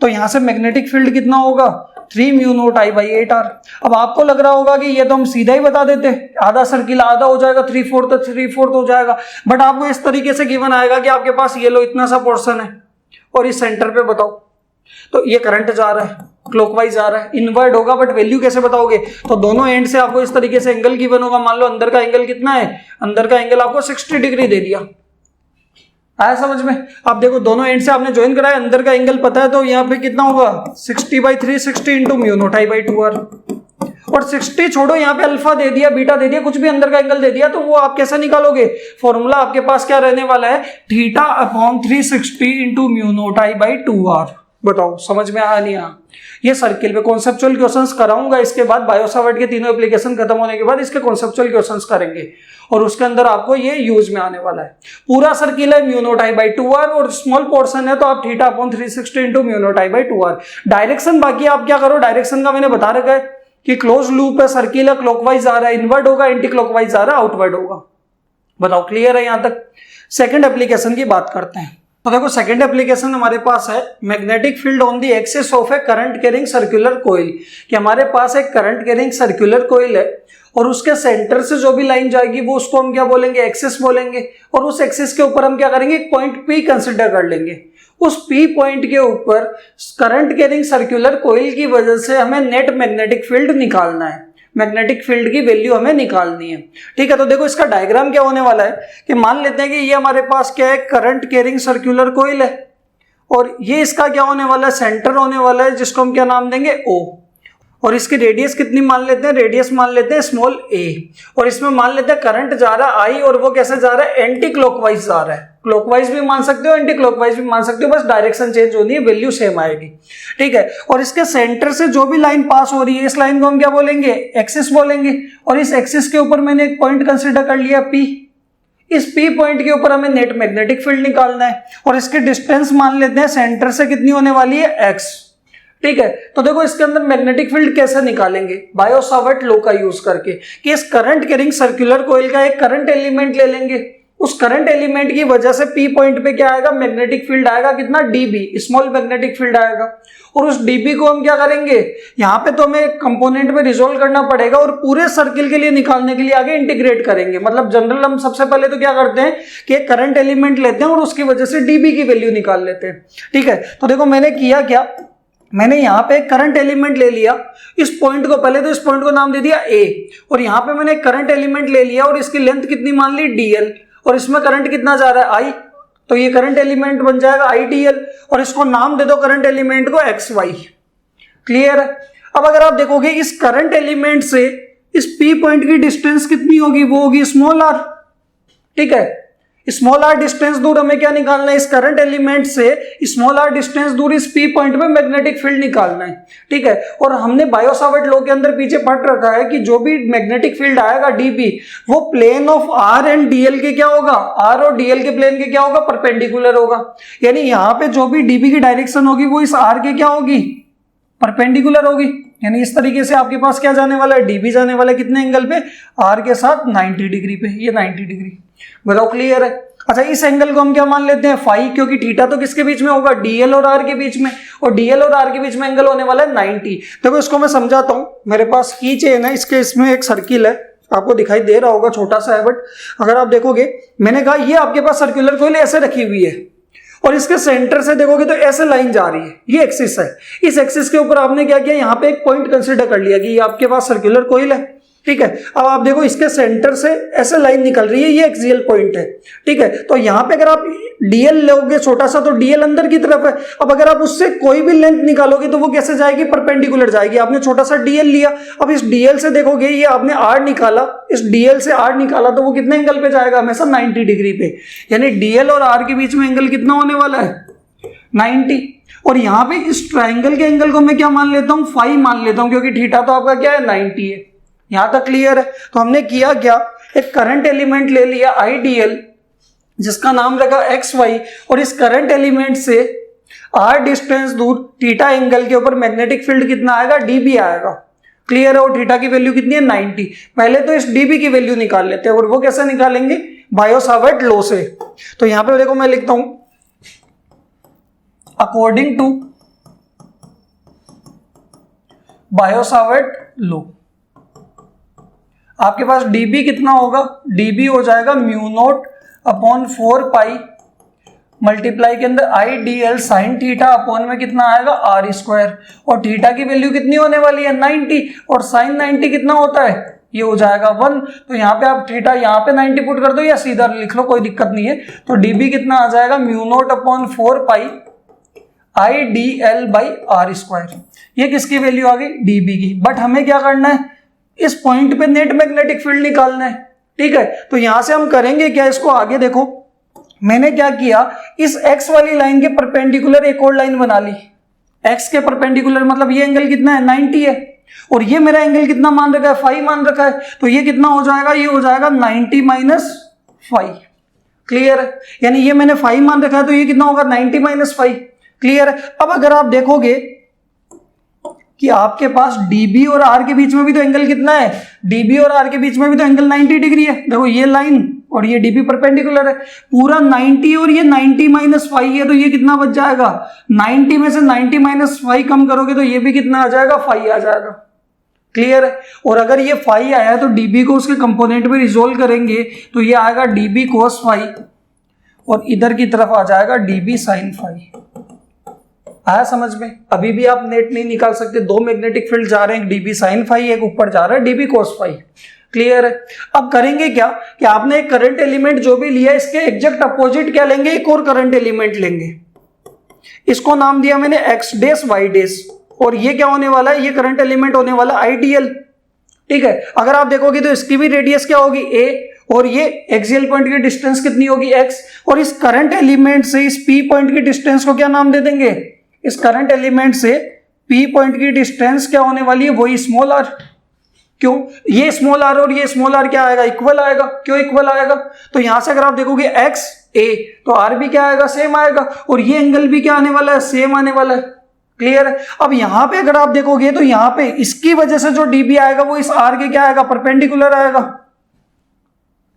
S1: तो यहां से मैग्नेटिक फील्ड कितना होगा 3 mu naught I by 8R। अब आपको लग रहा होगा कि ये तो हम सीधा ही बता देते, आधा सर्किल आधा हो जाएगा, 3/4 हो जाएगा, बट आपको इस तरीके से गिवन आएगा कि आपके पास ये लो इतना सा पोर्शन है और इस सेंटर पे बताओ, तो ये करंट जा रहा है, क्लॉकवाइज जा रहा है, इनवर्ट होगा, बट वैल्यू कैसे बताओगे? तो दोनों एंड से आपको इस तरीके से एंगल गिवन होगा। मान लो अंदर का एंगल कितना है, अंदर का एंगल आपको 60 डिग्री दे दिया, आया समझ में? आप देखो दोनों एंड से आपने ज्वाइन कराया, अंदर का एंगल पता है, तो यहाँ पे कितना होगा 60/360 into mu naught I by 2R। और 60 छोड़ो, यहाँ पे अल्फा दे दिया, बीटा दे दिया, कुछ भी अंदर का एंगल दे दिया, तो वो आप कैसे निकालोगे? फॉर्मूला आपके पास क्या रहने वाला है, θ/360 into mu naught I by 2R। बताओ समझ में आया नहीं आया? ये सर्किल पे कॉन्सेप्चुअल क्वेश्चंस कराऊंगा, इसके बाद बायो सावर्ट के तीनों एप्लीकेशन खत्म होने के बाद इसके कॉन्सेप्चुअल क्वेश्चंस करेंगे और उसके अंदर आपको ये यूज में आने वाला है। पूरा सर्किल है mu naught I by 2R और स्मॉल पोर्शन है, तो आप θ/360 into mu naught I by 2R। Direction बाकी आप क्या करो, डायरेक्शन का मैंने बता रखा है कि क्लोज लूप है, सर्किल है, क्लॉकवाइज आ रहा है, इनवर्ट होगा, एंटी क्लॉकवाइज आ रहा है, आउटवर्ड होगा। बताओ क्लियर है यहां तक? सेकंड एप्लीकेशन की बात करते हैं। तो देखो सेकंड एप्लीकेशन हमारे पास है magnetic field on the axis of A current carrying circular coil, कि हमारे पास एक करंट कैरिंग सर्कुलर कॉइल है और उसके सेंटर से जो भी लाइन जाएगी वो उसको हम क्या बोलेंगे, एक्सिस बोलेंगे, और उस एक्सिस के ऊपर हम क्या करेंगे, एक पॉइंट P कंसिडर कर लेंगे। उस P पॉइंट के ऊपर करंट कैरिंग सर्कुलर कॉइल की वजह से हमें नेट मैग्नेटिक फील्ड निकालना है, मैग्नेटिक फील्ड की वैल्यू हमें निकालनी है। ठीक है, तो देखो इसका डायग्राम क्या होने वाला है कि मान लेते हैं कि ये हमारे पास क्या है, करंट कैरिंग सर्कुलर कॉइल है और ये इसका क्या होने वाला है, सेंटर होने वाला है, जिसको हम क्या नाम देंगे O, और इसकी रेडियस कितनी मान लेते हैं, रेडियस मान लेते हैं स्मॉल a, और इसमें मान लेते हैं करंट जा रहा है I और वो कैसे जा रहा है, एंटी क्लॉकवाइज जा रहा है। क्लॉकवाइज भी मान सकते हो, एंटी क्लॉकवाइज भी मान सकते हो, बस डायरेक्शन चेंज होनी है, वैल्यू सेम आएगी। ठीक है, और इसके सेंटर से जो भी लाइन पास हो रही है, इस लाइन को हम क्या बोलेंगे, एक्सिस बोलेंगे, और इस एक्सिस के ऊपर मैंने एक पॉइंट कंसिडर कर लिया P। इस P पॉइंट के ऊपर हमें नेट मैग्नेटिक फील्ड निकालना है और इसकी डिस्टेंस मान लेते हैं सेंटर से कितनी होने वाली है, x। ठीक है, तो देखो इसके अंदर मैग्नेटिक फील्ड कैसे निकालेंगे, बायो सावर्ट लॉ का यूज करके, कि इस करंट कैरिंग सर्कुलर कॉइल का एक करंट एलिमेंट ले लेंगे, उस करंट एलिमेंट की वजह से P पॉइंट पे क्या आएगा, मैग्नेटिक फील्ड आएगा, कितना dB, स्मॉल मैग्नेटिक फील्ड आएगा, और उस dB को हम क्या करेंगे, यहाँ पे तो हमें कंपोनेंट में रिजोल्व करना पड़ेगा और पूरे सर्किल के लिए निकालने के लिए आगे इंटीग्रेट करेंगे। मतलब जनरल हम सबसे पहले तो क्या करते हैं कि एक करंट एलिमेंट लेते हैं और उसकी वजह से dB की वैल्यू निकाल लेते हैं। ठीक है, तो देखो मैंने किया क्या, मैंने यहाँ पे एक करंट एलिमेंट ले लिया, इस पॉइंट को पहले तो इस पॉइंट को नाम दे दिया A, और यहाँ पे मैंने एक करंट एलिमेंट ले लिया और इसकी लेंथ कितनी मान ली dl, और इसमें करंट कितना जा रहा है I, तो ये करंट एलिमेंट बन जाएगा IDL, और इसको नाम दे दो करंट एलिमेंट को XY। क्लियर है? अब अगर आप देखोगे इस करंट एलिमेंट से इस P पॉइंट की डिस्टेंस कितनी होगी, वो होगी स्मॉल r। ठीक है, स्मॉल r डिस्टेंस दूर हमें क्या निकालना है, इस करंट एलिमेंट से स्मॉल r डिस्टेंस दूर इस P पॉइंट पे मैग्नेटिक फील्ड निकालना है। ठीक है, और हमने बायो सावर्ट लॉ के अंदर पीछे पढ़ रखा है कि जो भी मैग्नेटिक फील्ड आएगा dB, वो plane of r and dl के क्या होगा, r और dl के प्लेन के क्या होगा, परपेंडिकुलर होगा। यानी यहाँ पे जो भी dB की डायरेक्शन होगी वो इस r के क्या होगी, परपेंडिकुलर होगी। यानी इस तरीके से आपके पास क्या जाने वाला है, dB जाने वाला है कितने एंगल पे, r के साथ 90 डिग्री पे, ये 90 डिग्री। बताओ क्लियर है? अच्छा, इस एंगल को हम क्या मान लेते हैं, फाई, क्योंकि थीटा तो किसके बीच में होगा, dl और r के बीच में, और dl और r के बीच में एंगल होने वाला है 90। देखो इसको मैं समझाता हूं, मेरे पास की चेन है, इसके इसमें एक सर्किल है, आपको दिखाई दे रहा होगा, छोटा सा है, बट अगर आप देखोगे मैंने कहा ये आपके पास सर्कुलर कॉइल ऐसे रखी हुई है और इसके सेंटर से देखोगे तो ऐसे लाइन जा रही है, ये एक्सिस है। इस एक्सिस के ऊपर आपने क्या किया, यहाँ पे एक पॉइंट कंसिडर कर लिया कि ये आपके पास सर्कुलर कॉइल है। ठीक है, अब आप देखो इसके सेंटर से ऐसे लाइन निकल रही है, ये एक्सियल पॉइंट है। ठीक है, तो यहाँ पे अगर आप dl लोगे छोटा सा, तो dl अंदर की तरफ है। अब अगर आप उससे कोई भी लेंथ निकालोगे तो वो कैसे जाएगी, परपेंडिकुलर जाएगी। आपने छोटा सा dl लिया, अब इस dl से देखोगे ये आपने r निकाला, इस dl से r निकाला, तो वो कितने एंगल पे जाएगा, हमेशा 90 डिग्री पे। यानी dl और r के बीच में एंगल कितना होने वाला है, 90। और यहाँ पे इस ट्राइंगल के एंगल को मैं क्या मान लेता हूँ, फाई मान लेता हूँ, क्योंकि थीटा तो आपका क्या है, 90 है। यहां तक क्लियर है? तो हमने किया क्या, एक करंट एलिमेंट ले लिया IDL, जिसका नाम रखा XY, और इस करंट एलिमेंट से r डिस्टेंस दूर थीटा एंगल के ऊपर मैग्नेटिक फील्ड कितना आएगा, dB आएगा। क्लियर है? और थीटा की वैल्यू कितनी है, 90। पहले तो इस dB की वैल्यू निकाल लेते हैं, और वो कैसे निकालेंगे, बायो सावर्ट लॉ से। तो यहां पे देखो मैं लिखता हूं, according to Biot Savart law. आपके पास dB कितना होगा, dB हो जाएगा mu naught upon 4 pi multiply के अंदर I D L sine theta upon में कितना आएगा आर स्क्वायर, और थीटा की वैल्यू कितनी होने वाली है 90, और साइन 90 कितना होता है, ये हो जाएगा 1। तो यहाँ पे आप थीटा यहाँ पे 90 पुट कर दो या सीधा लिख लो, कोई दिक्कत नहीं है। तो dB कितना आ जाएगा mu naught upon 4 pi I D L by R square. ये किसकी वैल्यू आ गई, dB की। बट हमें क्या करना है, इस पॉइंट पे नेट मैग्नेटिक फील्ड निकालना है, ठीक है। तो यहां से हम करेंगे क्या, इसको आगे देखो, मैंने क्या किया, इस x वाली लाइन के परपेंडिकुलर एक और लाइन बना ली। x के परपेंडिकुलर मतलब ये एंगल कितना है 90 है, और ये मेरा एंगल कितना मान रखा है, फाई मान रखा है। तो ये कितना हो जाएगा, ये हो जाएगा 90 माइनस फाई। क्लियर है, यानी ये मैंने फाई मान रखा है, तो ये कितना होगा 90 माइनस फाई। क्लियर है। अब अगर आप देखोगे कि आपके पास dB और r के बीच में भी तो एंगल कितना है, dB और r के बीच में भी तो एंगल 90 डिग्री है। देखो ये लाइन और ये dB परपेंडिकुलर है, पूरा 90 और ये 90 माइनस फाई है, तो ये कितना बच जाएगा, 90 में से 90 माइनस फाई कम करोगे तो ये भी कितना आ जाएगा, फाई आ जाएगा। क्लियर है। और अगर ये फाई आया तो dB को उसके कंपोनेंट में रिजोल्व करेंगे तो ये आएगा dB कोस फाई, और इधर की तरफ आ जाएगा dB साइन फाई। आया समझ में। अभी भी आप नेट नहीं निकाल सकते, दो मैग्नेटिक फील्ड जा रहे हैं, एक dB साइन फाई, एक ऊपर जा रहा है dB कोस फाई। क्लियर है। अब करेंगे क्या कि आपने एक करंट एलिमेंट जो भी लिया इसके एग्जैक्ट अपोजिट क्या लेंगे, एक और करंट एलिमेंट लेंगे। इसको नाम दिया मैंने एक्स डेस वाई डेस, और ये क्या होने वाला है, ये करंट एलिमेंट होने वाला आईडीएल। ठीक है। अगर आप देखोगे तो इसकी भी रेडियस क्या होगी a, और ये एक्सियल पॉइंट की डिस्टेंस कितनी होगी x, और इस करंट एलिमेंट से इस p पॉइंट की डिस्टेंस को क्या नाम दे देंगे, इस करंट एलिमेंट से p पॉइंट की डिस्टेंस क्या होने वाली है, वही स्मॉल r। क्यों, ये स्मॉल r और ये स्मॉल r क्या आएगा, इक्वल आएगा। क्यों इक्वल आएगा, तो यहां से अगर आप देखोगे x a तो r भी क्या आएगा, सेम आएगा, और ये एंगल भी क्या आने वाला है, सेम आने वाला है। क्लियर है। अब यहां पे अगर आप देखोगे तो यहां पे इसकी वजह से जो dB आएगा वो इस r के क्या आएगा, परपेंडिकुलर आएगा।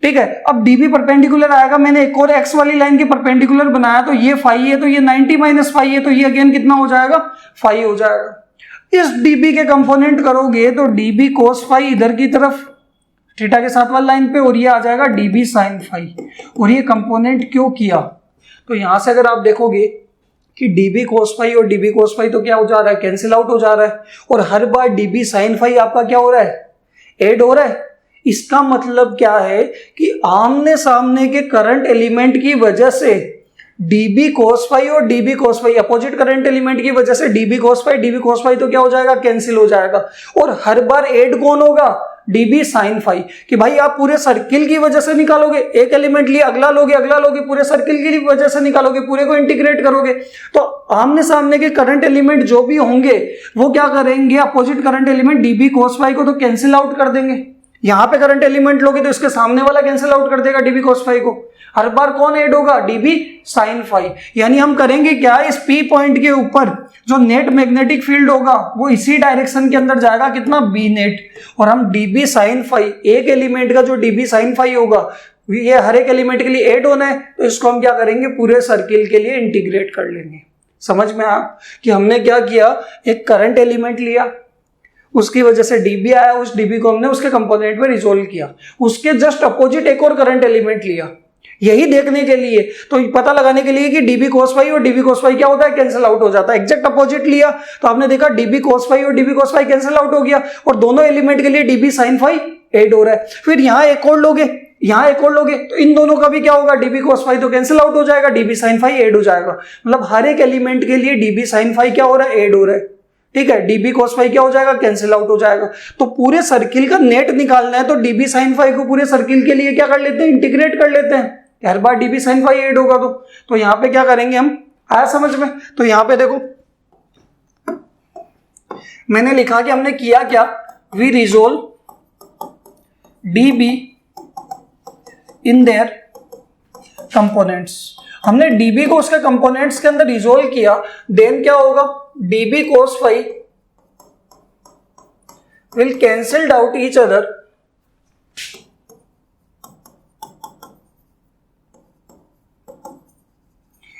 S1: ठीक है। अब dB परपेंडिकुलर आएगा, मैंने एक और x वाली लाइन के परपेंडिकुलर बनाया, तो ये फाई है, तो ये 90 माइनस फाई है, तो ये अगेन कितना हो जाएगा, फाई हो जाएगा। इस dB के कंपोनेंट करोगे तो dB कोस फाई इधर की तरफ थीटा के साथ वाली लाइन पे, और ये आ जाएगा dB साइन फाई। और ये कंपोनेंट क्यों किया, तो यहां से अगर आप देखोगे कि dB कोस फाई और dB कोस फाई तो क्या हो जा रहा है, कैंसिल आउट हो जा रहा है, और हर बार dB साइन फाई आपका क्या हो रहा है, ऐड हो रहा है। इसका मतलब क्या है कि आमने सामने के करंट एलिमेंट की वजह से dB कोस फाई और dB cos phi, opposite current element की वजह से dB कोस फाई तो क्या हो जाएगा, कैंसिल हो जाएगा। और हर बार ऐड कौन होगा, dB साइन फाई। कि भाई आप पूरे सर्किल की वजह से निकालोगे, एक एलिमेंट लिए अगला लोगे, पूरे सर्किल की वजह से निकालोगे, पूरे को इंटीग्रेट करोगे, तो आमने सामने के करंट एलिमेंट जो भी होंगे वो क्या करेंगे, opposite current element dB cos phi को तो कैंसिल आउट कर देंगे। यहां पे करंट एलिमेंट लोगे तो इसके सामने वाला कैंसिल आउट कर देगा dB कोस फाई को। हर बार कौन ऐड होगा, dB साइन फाई। यानी हम करेंगे क्या, इस P पॉइंट के ऊपर जो नेट मैग्नेटिक फील्ड होगा वो इसी डायरेक्शन के अंदर जाएगा, कितना, B नेट। और हम dB साइन फाई, एक एलिमेंट का जो dB साइन फाई होगा ये हर एक एलिमेंट के लिए ऐड होना है, तो इसको हम क्या करेंगे, पूरे सर्किल के लिए इंटीग्रेट कर लेंगे। समझ में आया कि हमने क्या किया, एक करंट एलिमेंट लिया, उसकी वजह से dB आया, उस dB को हमने उसके कंपोनेंट में रिजोल्व किया, उसके जस्ट अपोजिट एक और करंट एलिमेंट लिया, यही देखने के लिए, तो पता लगाने के लिए कि dB कोस फाई और dB कोस फाई क्या होता है, कैंसिल आउट हो जाता है। एग्जैक्ट अपोजिट लिया तो आपने देखा dB कोस फाई और dB cos phi cancel out हो गया, और दोनों एलिमेंट के लिए dB साइन फाई ऐड हो रहा है। फिर यहां एक और लोगे, तो इन दोनों का भी क्या होगा, dB कोस फाई तो कैंसिल आउट हो जाएगा, dB साइन फाई ऐड हो जाएगा। मतलब हर एक एलिमेंट के लिए dB साइन फाई क्या हो रहा है, ऐड हो रहा है। ठीक है। dB कोस फाई क्या हो जाएगा, कैंसिल आउट हो जाएगा। तो पूरे सर्किल का नेट निकालना है तो dB साइन फाई को पूरे सर्किल के लिए क्या कर लेते हैं, इंटीग्रेट कर लेते हैं। हर बार dB साइन फाई ऐड होगा तो यहां पे क्या करेंगे हम, आया समझ में। तो यहां पे देखो मैंने लिखा कि हमने किया क्या, we resolve dB in their components. हमने dB को उसके कंपोनेंट्स के अंदर रिजोल्व किया, देन क्या होगा, dB cos phi will cancelled out each other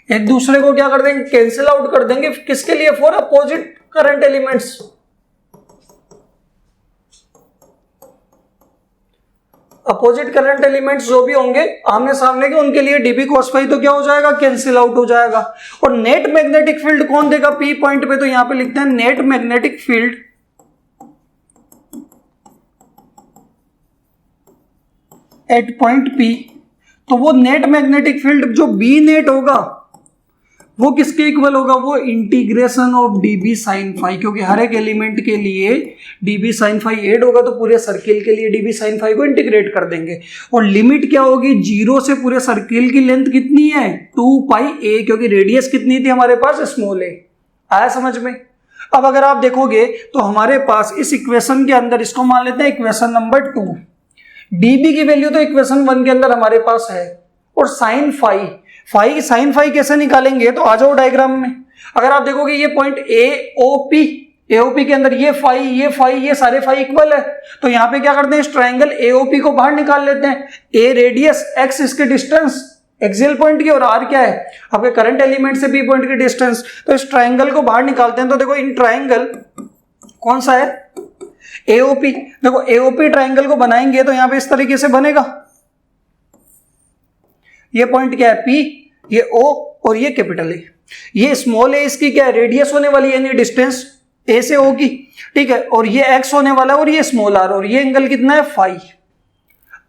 S1: एक दूसरे को क्या कर देंगे, कैंसिल आउट कर देंगे। किसके लिए, for opposite current elements. Opposite current elements जो भी होंगे आमने सामने के, उनके लिए डीबी cos फाई तो क्या हो जाएगा, कैंसिल आउट हो जाएगा। और नेट मैग्नेटिक फील्ड कौन देगा पी पॉइंट पे, तो यहां पे लिखते हैं net magnetic field at point P. तो वो नेट मैग्नेटिक फील्ड जो बी नेट होगा वो किसके इक्वल होगा, वो integration of dB sine phi, क्योंकि हर एक एलिमेंट के लिए डीबी साइन फाई ऐड होगा तो पूरे सर्किल के लिए डीबी साइन फाई को इंटीग्रेट कर देंगे। और लिमिट क्या होगी, 0 से पूरे सर्किल की लेंथ कितनी है 2 पाई ए, क्योंकि रेडियस कितनी थी हमारे पास स्मॉल ए। आया समझ में। अब अगर आप देखोगे तो हमारे पास इस इक्वेशन के अंदर, इसको मान लेते हैं इक्वेशन नंबर 2, डीबी की वैल्यू तो इक्वेशन 1 के अंदर हमारे पास है। और साइन फाई कैसे निकालेंगे, तो आ जाओ डायग्राम में। अगर आप देखोगे ये पॉइंट एओपी के अंदर ये फाई ये सारे फाई इक्वल है, तो यहां पे क्या करते हैं, इस ट्रायंगल एओपी को बाहर निकाल लेते हैं। ए रेडियस, एक्स इसके डिस्टेंस एक्सियल पॉइंट की, और आर क्या है आपके करंट एलिमेंट से बी पॉइंट की डिस्टेंस। तो इस ट्रायंगल को बाहर निकालते हैं। तो देखो इन ट्रायंगल कौन सा है, एओपी। देखो एओपी ट्रायंगल को बनाएंगे तो यहां पे इस तरीके से बनेगा। ये पॉइंट क्या है पी, ये ओ और ये कैपिटल ए। ये स्मॉल ए इसकी क्या है रेडियस होने वाली है, यानी डिस्टेंस ए से ओ की, ठीक है। और ये एक्स होने वाला है और ये स्मॉल आर, और ये एंगल कितना है फाई,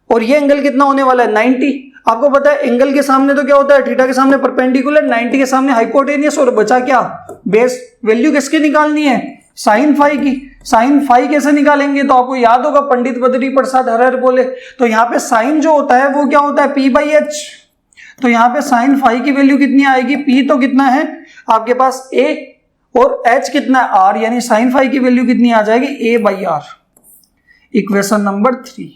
S1: और ये एंगल कितना होने वाला है 90। आपको पता है एंगल के सामने तो क्या होता है, थीटा के सामने परपेंडिकुलर, 90 के सामने हाइपोटेनियस, और बचा क्या बेस। वैल्यू किसकी निकालनी है, साइन फाई की। साइन फाई कैसे निकालेंगे, तो आपको याद होगा पंडित बद्री प्रसाद हरहर बोले, तो यहाँ पे साइन जो होता है वो क्या होता है पी बाई एच। तो यहाँ पे साइन फाई की वैल्यू कितनी आएगी, पी तो कितना है आपके पास ए, और एच कितना है आर, यानी साइन फाई की वैल्यू कितनी आ जाएगी a by R. Equation number 3।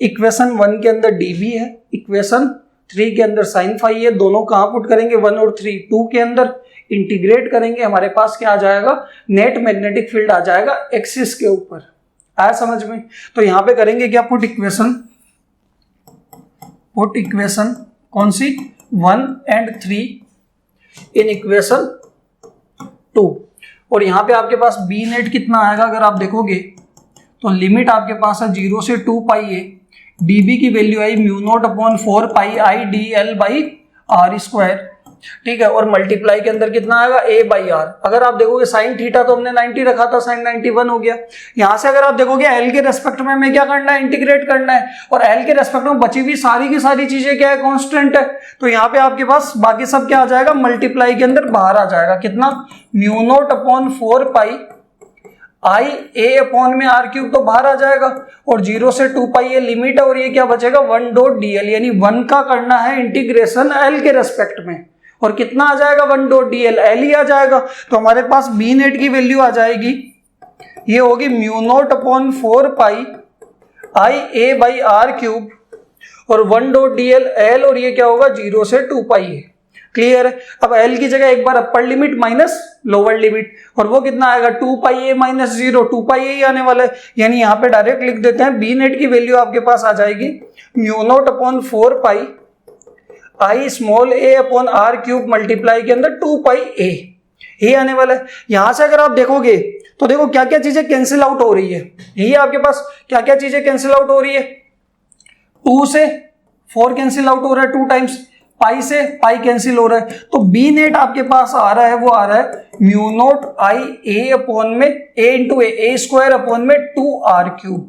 S1: Equation 1 के अंदर डीबी है, इक्वेशन 3 के अंदर साइन फाई है। दोनों कहां पुट करेंगे 1 और 3, 2 के अंदर इंटीग्रेट करेंगे, हमारे पास क्या आ जाएगा, नेट मैग्नेटिक फील्ड आ जाएगा एक्सिस के ऊपर। आया समझ में। तो यहां पे करेंगे क्या, पुट इक्वेशन कौन सी 1 and 3 इन इक्वेशन 2। और यहां पे आपके पास बी नेट कितना आएगा, अगर आप देखोगे तो लिमिट आपके पास है 0 से 2 पाई ए, डीबी की value I mu naught upon 4 pi I D L by R square, ठीक है। और मल्टीप्लाई के अंदर कितना आएगा ए बाई आर। अगर आप देखोगे साइन थीटा तो हमने 90 रखा था, साइन 91 हो गया। यहां से अगर आप देखोगे एल के रेस्पेक्ट में हमें क्या करना है, इंटीग्रेट करना है, और एल के रेस्पेक्ट में बची हुई सारी की सारी चीजें क्या है, कांस्टेंट है। तो यहाँ पे आपके पास बाकी सब क्या आ जाएगा, मल्टीप्लाई के अंदर बाहर आ जाएगा कितना, mu naught upon 4 pi I A upon में आर क्यूब तो बाहर आ जाएगा, और 0 से 2 पाई ये लिमिट है, और ये क्या बचेगा 1 डॉट डी एल, यानी 1 का करना है इंटीग्रेशन एल के रेस्पेक्ट में, और कितना आ जाएगा 1 डॉट डी एल, एल ही आ जाएगा। तो हमारे पास बी नेट की वैल्यू आ जाएगी, ये होगी mu naught upon 4 pi I A by R cube, और 1 डॉट डी एल एल, और ये क्या होगा 0 से 2 पाई है। क्लियर है। अब एल की जगह एक बार upper limit minus lower limit, और वो कितना आएगा 2 पाई ए माइनस 0, 2 पाई ए ही आने वाला है, यानी यहाँ पे डायरेक्ट लिख देते हैं बी नेट की वैल्यू आपके पास आ जाएगी mu naught upon 4 pi I small A upon R cube multiply के अंदर 2 पाई ए, ये आने वाला है। यहां से अगर आप देखोगे तो देखो क्या क्या चीजें कैंसिल आउट हो रही है, यही आपके पास क्या क्या चीजें कैंसिल आउट हो रही है। 2 से 4 कैंसिल आउट हो रहा है 2 टाइम्स, पाई से पाई कैंसिल हो रहा है। तो बी नेट आपके पास आ रहा है, वो आ रहा है म्यू नॉट आई ए अपॉन में ए इंटू ए स्क्वायर अपॉन में 2 आर क्यूब।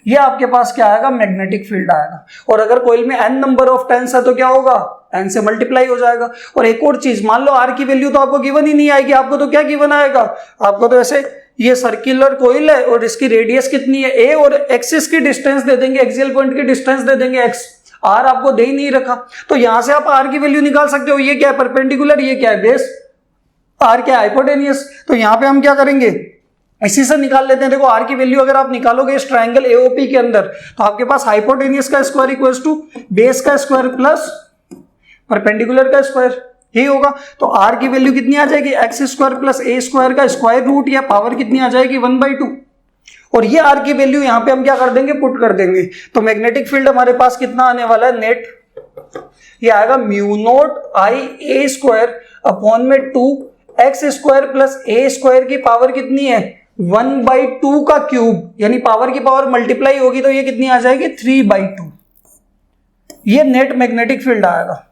S1: ये आपके पास क्या आएगा, मैग्नेटिक फील्ड आएगा। और अगर कोइल में n नंबर ऑफ टर्न्स है तो क्या होगा, n से मल्टीप्लाई हो जाएगा। और एक और चीज, मान लो r की वैल्यू तो आपको गिवन ही नहीं आएगी, आपको तो क्या गिवन आएगा, आपको तो ऐसे ये सर्कुलर कोइल है और इसकी रेडियस कितनी है a, और एक्सिस की डिस्टेंस दे देंगे, एक्सियल पॉइंट की डिस्टेंस दे देंगे x, r आपको दे ही नहीं रखा। तो यहां से आप r की वैल्यू निकाल सकते हो, ये क्या है परपेंडिकुलर, ये क्या है बेस, r क्या है हाइपोटेनियस। तो यहां पे हम क्या करेंगे, इसी से निकाल लेते हैं। देखो r की वैल्यू अगर आप निकालोगे इस ट्रायंगल एओपी के अंदर, तो आपके पास हाइपोटेनियस का स्क्वायर इक्वल्स टू बेस का स्क्वायर प्लस परपेंडिकुलर का स्क्वायर, यही होगा। तो r की वैल्यू कितनी आ जाएगी, एक्स स्क्वायर प्लस ए स्क्वायर का स्क्वायर रूट, या पावर कितनी आ जाएगी 1/2। और ये r की वैल्यू यहां पे हम क्या कर देंगे, पुट कर देंगे। तो मैग्नेटिक फील्ड हमारे पास कितना आने वाला है, नेट ये आएगा म्यू नॉट आई ए स्क्वायर अपॉन में 2 एक्स स्क्वायर प्लस ए स्क्वायर की पावर कितनी है 1/2 का क्यूब, यानी पावर की पावर मल्टीप्लाई होगी तो ये कितनी आ जाएगी 3/2। ये नेट मैग्नेटिक फील्ड आएगा।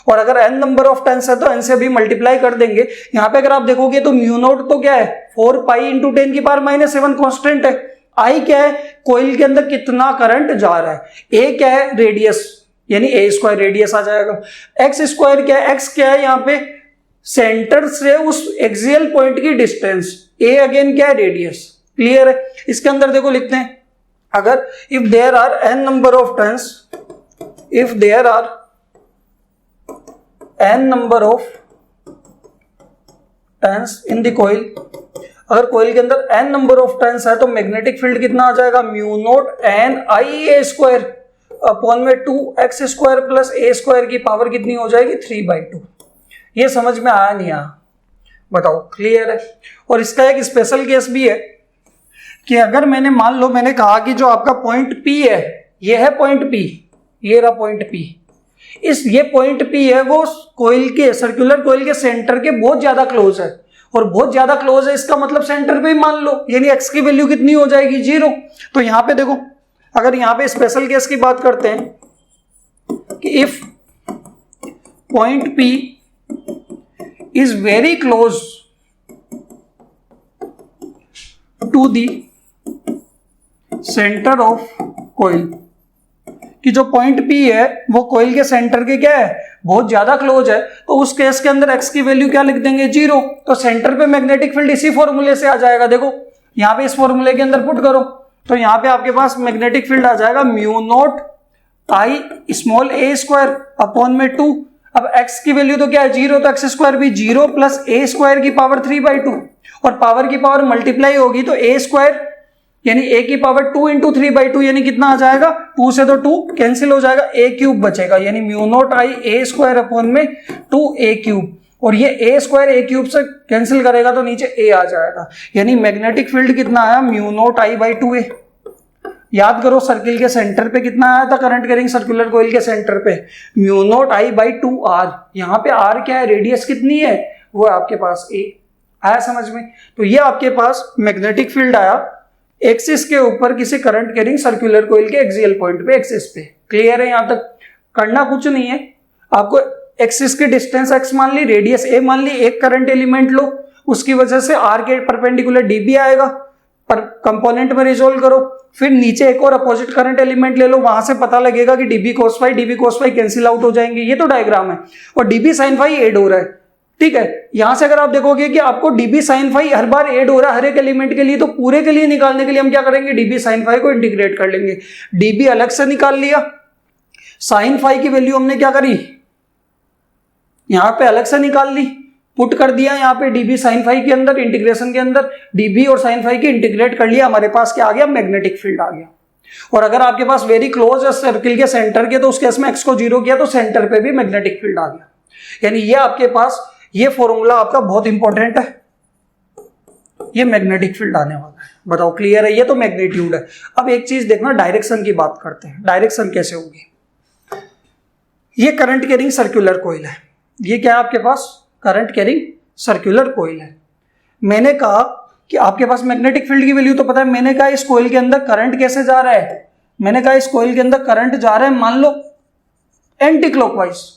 S1: और अगर n नंबर ऑफ टर्न्स है तो n से भी मल्टीप्लाई कर देंगे। यहां पे अगर आप देखोगे तो म्यू नोट तो क्या है 4 पाई इंटू 10 की पावर -7 कॉन्स्टेंट है। आई क्या है, कोइल के अंदर कितना करंट जा रहा है। ए क्या है, रेडियस, यानी ए स्क्वायर रेडियस आ जाएगा। एक्स स्क्वायर क्या है, एक्स क्या है यहाँ पे सेंटर से उस एक्सियल पॉइंट की डिस्टेंस, ए अगेन क्या है रेडियस। क्लियर है। इसके अंदर देखो लिखते हैं, अगर if there are n number of turns, if there are n number of turns in the coil, अगर कोइल के अंदर n नंबर ऑफ टर्न्स है तो मैग्नेटिक फील्ड कितना आ जाएगा, म्यू नोट n आई ए स्क्वायर अपॉन में 2x स्क्वायर प्लस ए square की पावर कितनी हो जाएगी 3/2। ये समझ में आया नहीं आया, बताओ क्लियर है। और इसका एक स्पेशल केस भी है कि अगर मैंने मान लो मैंने कहा कि जो आपका पॉइंट P है, ये है पॉइंट P, ये रहा पॉइंट P, ये पॉइंट P है वो कोइल के सर्कुलर कोइल के सेंटर के बहुत ज्यादा क्लोज है, और बहुत ज्यादा क्लोज है इसका मतलब सेंटर पे ही मान लो, यानी x की वैल्यू कितनी हो जाएगी 0। तो यहां पे देखो, अगर यहां पे स्पेशल केस की बात करते हैं कि if point P is very close to the centre of coil, कि जो पॉइंट P है वो कोइल के सेंटर के क्या है बहुत ज्यादा क्लोज है, तो उस केस के अंदर x की वैल्यू क्या लिख देंगे 0। तो सेंटर पे मैग्नेटिक फील्ड इसी फॉर्मूले से आ जाएगा। देखो यहां पे इस फॉर्मूले के अंदर पुट करो तो यहां पे आपके पास मैग्नेटिक फील्ड आ जाएगा म्यू नोट आई स्मॉल ए स्क्वायर अपॉन में 2। अब x की वैल्यू तो क्या है 0, तो x स्क्वायर भी 0 प्लस ए स्क्वायर की पावर 3/2, और पावर की पावर मल्टीप्लाई होगी तो ए स्क्वायर यानी a की पावर 2 इंटू 3/2 यानी कितना आ जाएगा, 2 से तो 2 कैंसिल हो जाएगा, a क्यूब बचेगा, यानी म्यू नोट आई ए स्क्वायर अपॉन में 2a क्यूब, और ये a स्क्वायर a क्यूब से कैंसिल करेगा तो नीचे a आ जाएगा, यानी मैग्नेटिक फील्ड कितना आया mu naught I by 2a। याद करो सर्किल के सेंटर पे कितना आया था करंट कैरिंग सर्कुलर कोइल के सेंटर पे mu naught I by 2r। यहाँ पे r क्या है, रेडियस कितनी है वो आपके पास a। आया समझ में। तो ये आपके पास मैग्नेटिक फील्ड आया एक्सिस के ऊपर किसी करंट कैरिंग सर्कुलर कोइल के एक्सियल पॉइंट पे एक्सिस पे। क्लियर है। यहां तक करना कुछ नहीं है आपको, एक्सिस की डिस्टेंस x मान ली, रेडियस a मान ली, एक करंट एलिमेंट लो, उसकी वजह से r के परपेंडिकुलर dB आएगा, पर कंपोनेंट में रिजोल्व करो, फिर नीचे एक और अपोजिट करंट एलिमेंट ले लो, वहां से पता लगेगा कि dB cos phi cancel out हो जाएंगे। ये तो डायग्राम है, और dB sin phi ऐड हो रहा है। ठीक है। यहां से अगर आप देखोगे कि आपको dB sin phi हर बार ऐड हो रहा है हर एक एलिमेंट के लिए, तो पूरे के लिए निकालने के लिए हम क्या करेंगे, dB sin phi को इंटीग्रेट कर लेंगे। dB अलग से निकाल लिया, sin phi की वैल्यू हमने क्या करी यहां पे अलग से निकाल ली, पुट कर दिया यहाँ पे dB sin phi के अंदर, इंटीग्रेशन के अंदर dB और sin phi की इंटीग्रेट कर लिया, हमारे पास क्या आ गया, मैग्नेटिक फील्ड आ गया। और अगर आपके पास वेरी क्लोज है सर्किल के सेंटर के, तो उस केस में x को 0 किया तो सेंटर पे भी मैग्नेटिक फील्ड आ गया। यानी ये आपके पास ये फॉर्मूला आपका बहुत इंपॉर्टेंट है, ये मैग्नेटिक फील्ड आने वाला है। बताओ क्लियर है। ये तो मैग्नीट्यूड है। अब एक चीज देखना, डायरेक्शन की बात करते हैं। डायरेक्शन कैसे होगी। ये करंट कैरिंग सर्कुलर कोइल है, ये क्या है आपके पास करंट कैरिंग सर्कुलर कोइल है। मैंने कहा कि आपके पास मैग्नेटिक फील्ड की वैल्यू तो पता है, मैंने कहा इस कोइल के अंदर करंट कैसे जा रहा है, मैंने कहा इस कोइल के अंदर करंट जा रहा है मान लो एंटी क्लॉकवाइज।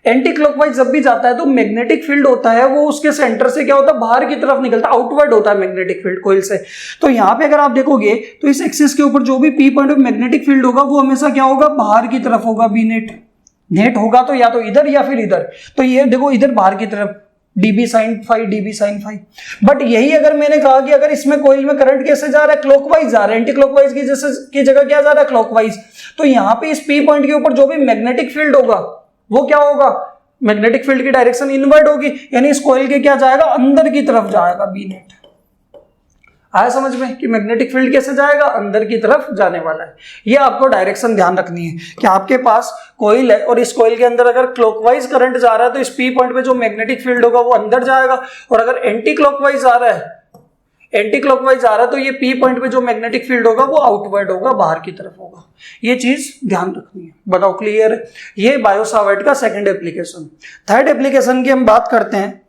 S1: एंटी क्लॉकवाइज जब भी जाता है तो मैग्नेटिक फील्ड होता है वो उसके सेंटर से क्या होता है बाहर की तरफ निकलता है, आउटवर्ड होता है मैग्नेटिक फील्ड कोइल से। तो यहाँ पे अगर आप देखोगे तो इस एक्सिस के ऊपर जो भी पी पॉइंट पे मैग्नेटिक फील्ड होगा वो हमेशा क्या होगा, बाहर की तरफ होगा। बी नेट नेट होगा तो या तो इधर या फिर इधर। तो ये देखो इधर बाहर की तरफ dB sin phi dB sin phi। But यही अगर मैंने कहा कि अगर इसमें कोइल में करंट कैसे जा रहा है, क्लॉकवाइज जा रहा है, एंटी क्लॉकवाइज की जगह क्या जा रहा है, क्लॉकवाइज। तो यहाँ पे इस पी पॉइंट के ऊपर जो भी मैग्नेटिक फील्ड होगा वो क्या होगा, मैग्नेटिक फील्ड की डायरेक्शन इनवर्ट होगी, यानी इस कोइल के क्या जाएगा, अंदर की तरफ जाएगा बी नेट। आया समझ में कि मैग्नेटिक फील्ड कैसे जाएगा, अंदर की तरफ जाने वाला है। ये आपको डायरेक्शन ध्यान रखनी है कि आपके पास कोइल है और इस कोइल के अंदर अगर क्लॉकवाइज करंट जा रहा है तो इस पी पॉइंट पे जो मैग्नेटिक फील्ड होगा वो अंदर जाएगा, और अगर एंटी क्लॉकवाइज आ रहा है, एंटी क्लॉकवाइज आ रहा है तो ये पी पॉइंट पे जो मैग्नेटिक फील्ड होगा वो आउटवर्ड होगा, बाहर की तरफ होगा। ये चीज ध्यान रखनी है। बताओ क्लियर है। ये बायो सावर्ट का सेकंड एप्लीकेशन। थर्ड एप्लीकेशन की हम बात करते हैं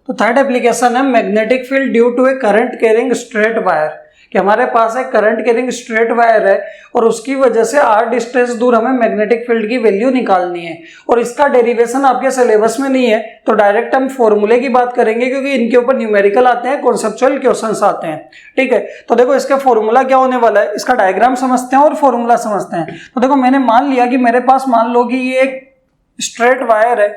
S1: तो थर्ड एप्लीकेशन है magnetic field due to a current carrying straight wire, कि हमारे पास एक करंट कैरिंग स्ट्रेट वायर है और उसकी वजह से r डिस्टेंस दूर हमें मैग्नेटिक फील्ड की वैल्यू निकालनी है। और इसका डेरिवेशन आपके सिलेबस में नहीं है, तो डायरेक्ट हम फॉर्मूले की बात करेंगे क्योंकि इनके ऊपर न्यूमेरिकल आते हैं, कॉन्सेप्चुअल क्वेश्चंस आते हैं। ठीक है, तो देखो इसका फॉर्मूला क्या होने वाला है, इसका डायग्राम समझते हैं और फॉर्मूला समझते हैं। तो देखो मैंने मान लिया कि मेरे पास मान लो कि ये एक स्ट्रेट वायर है,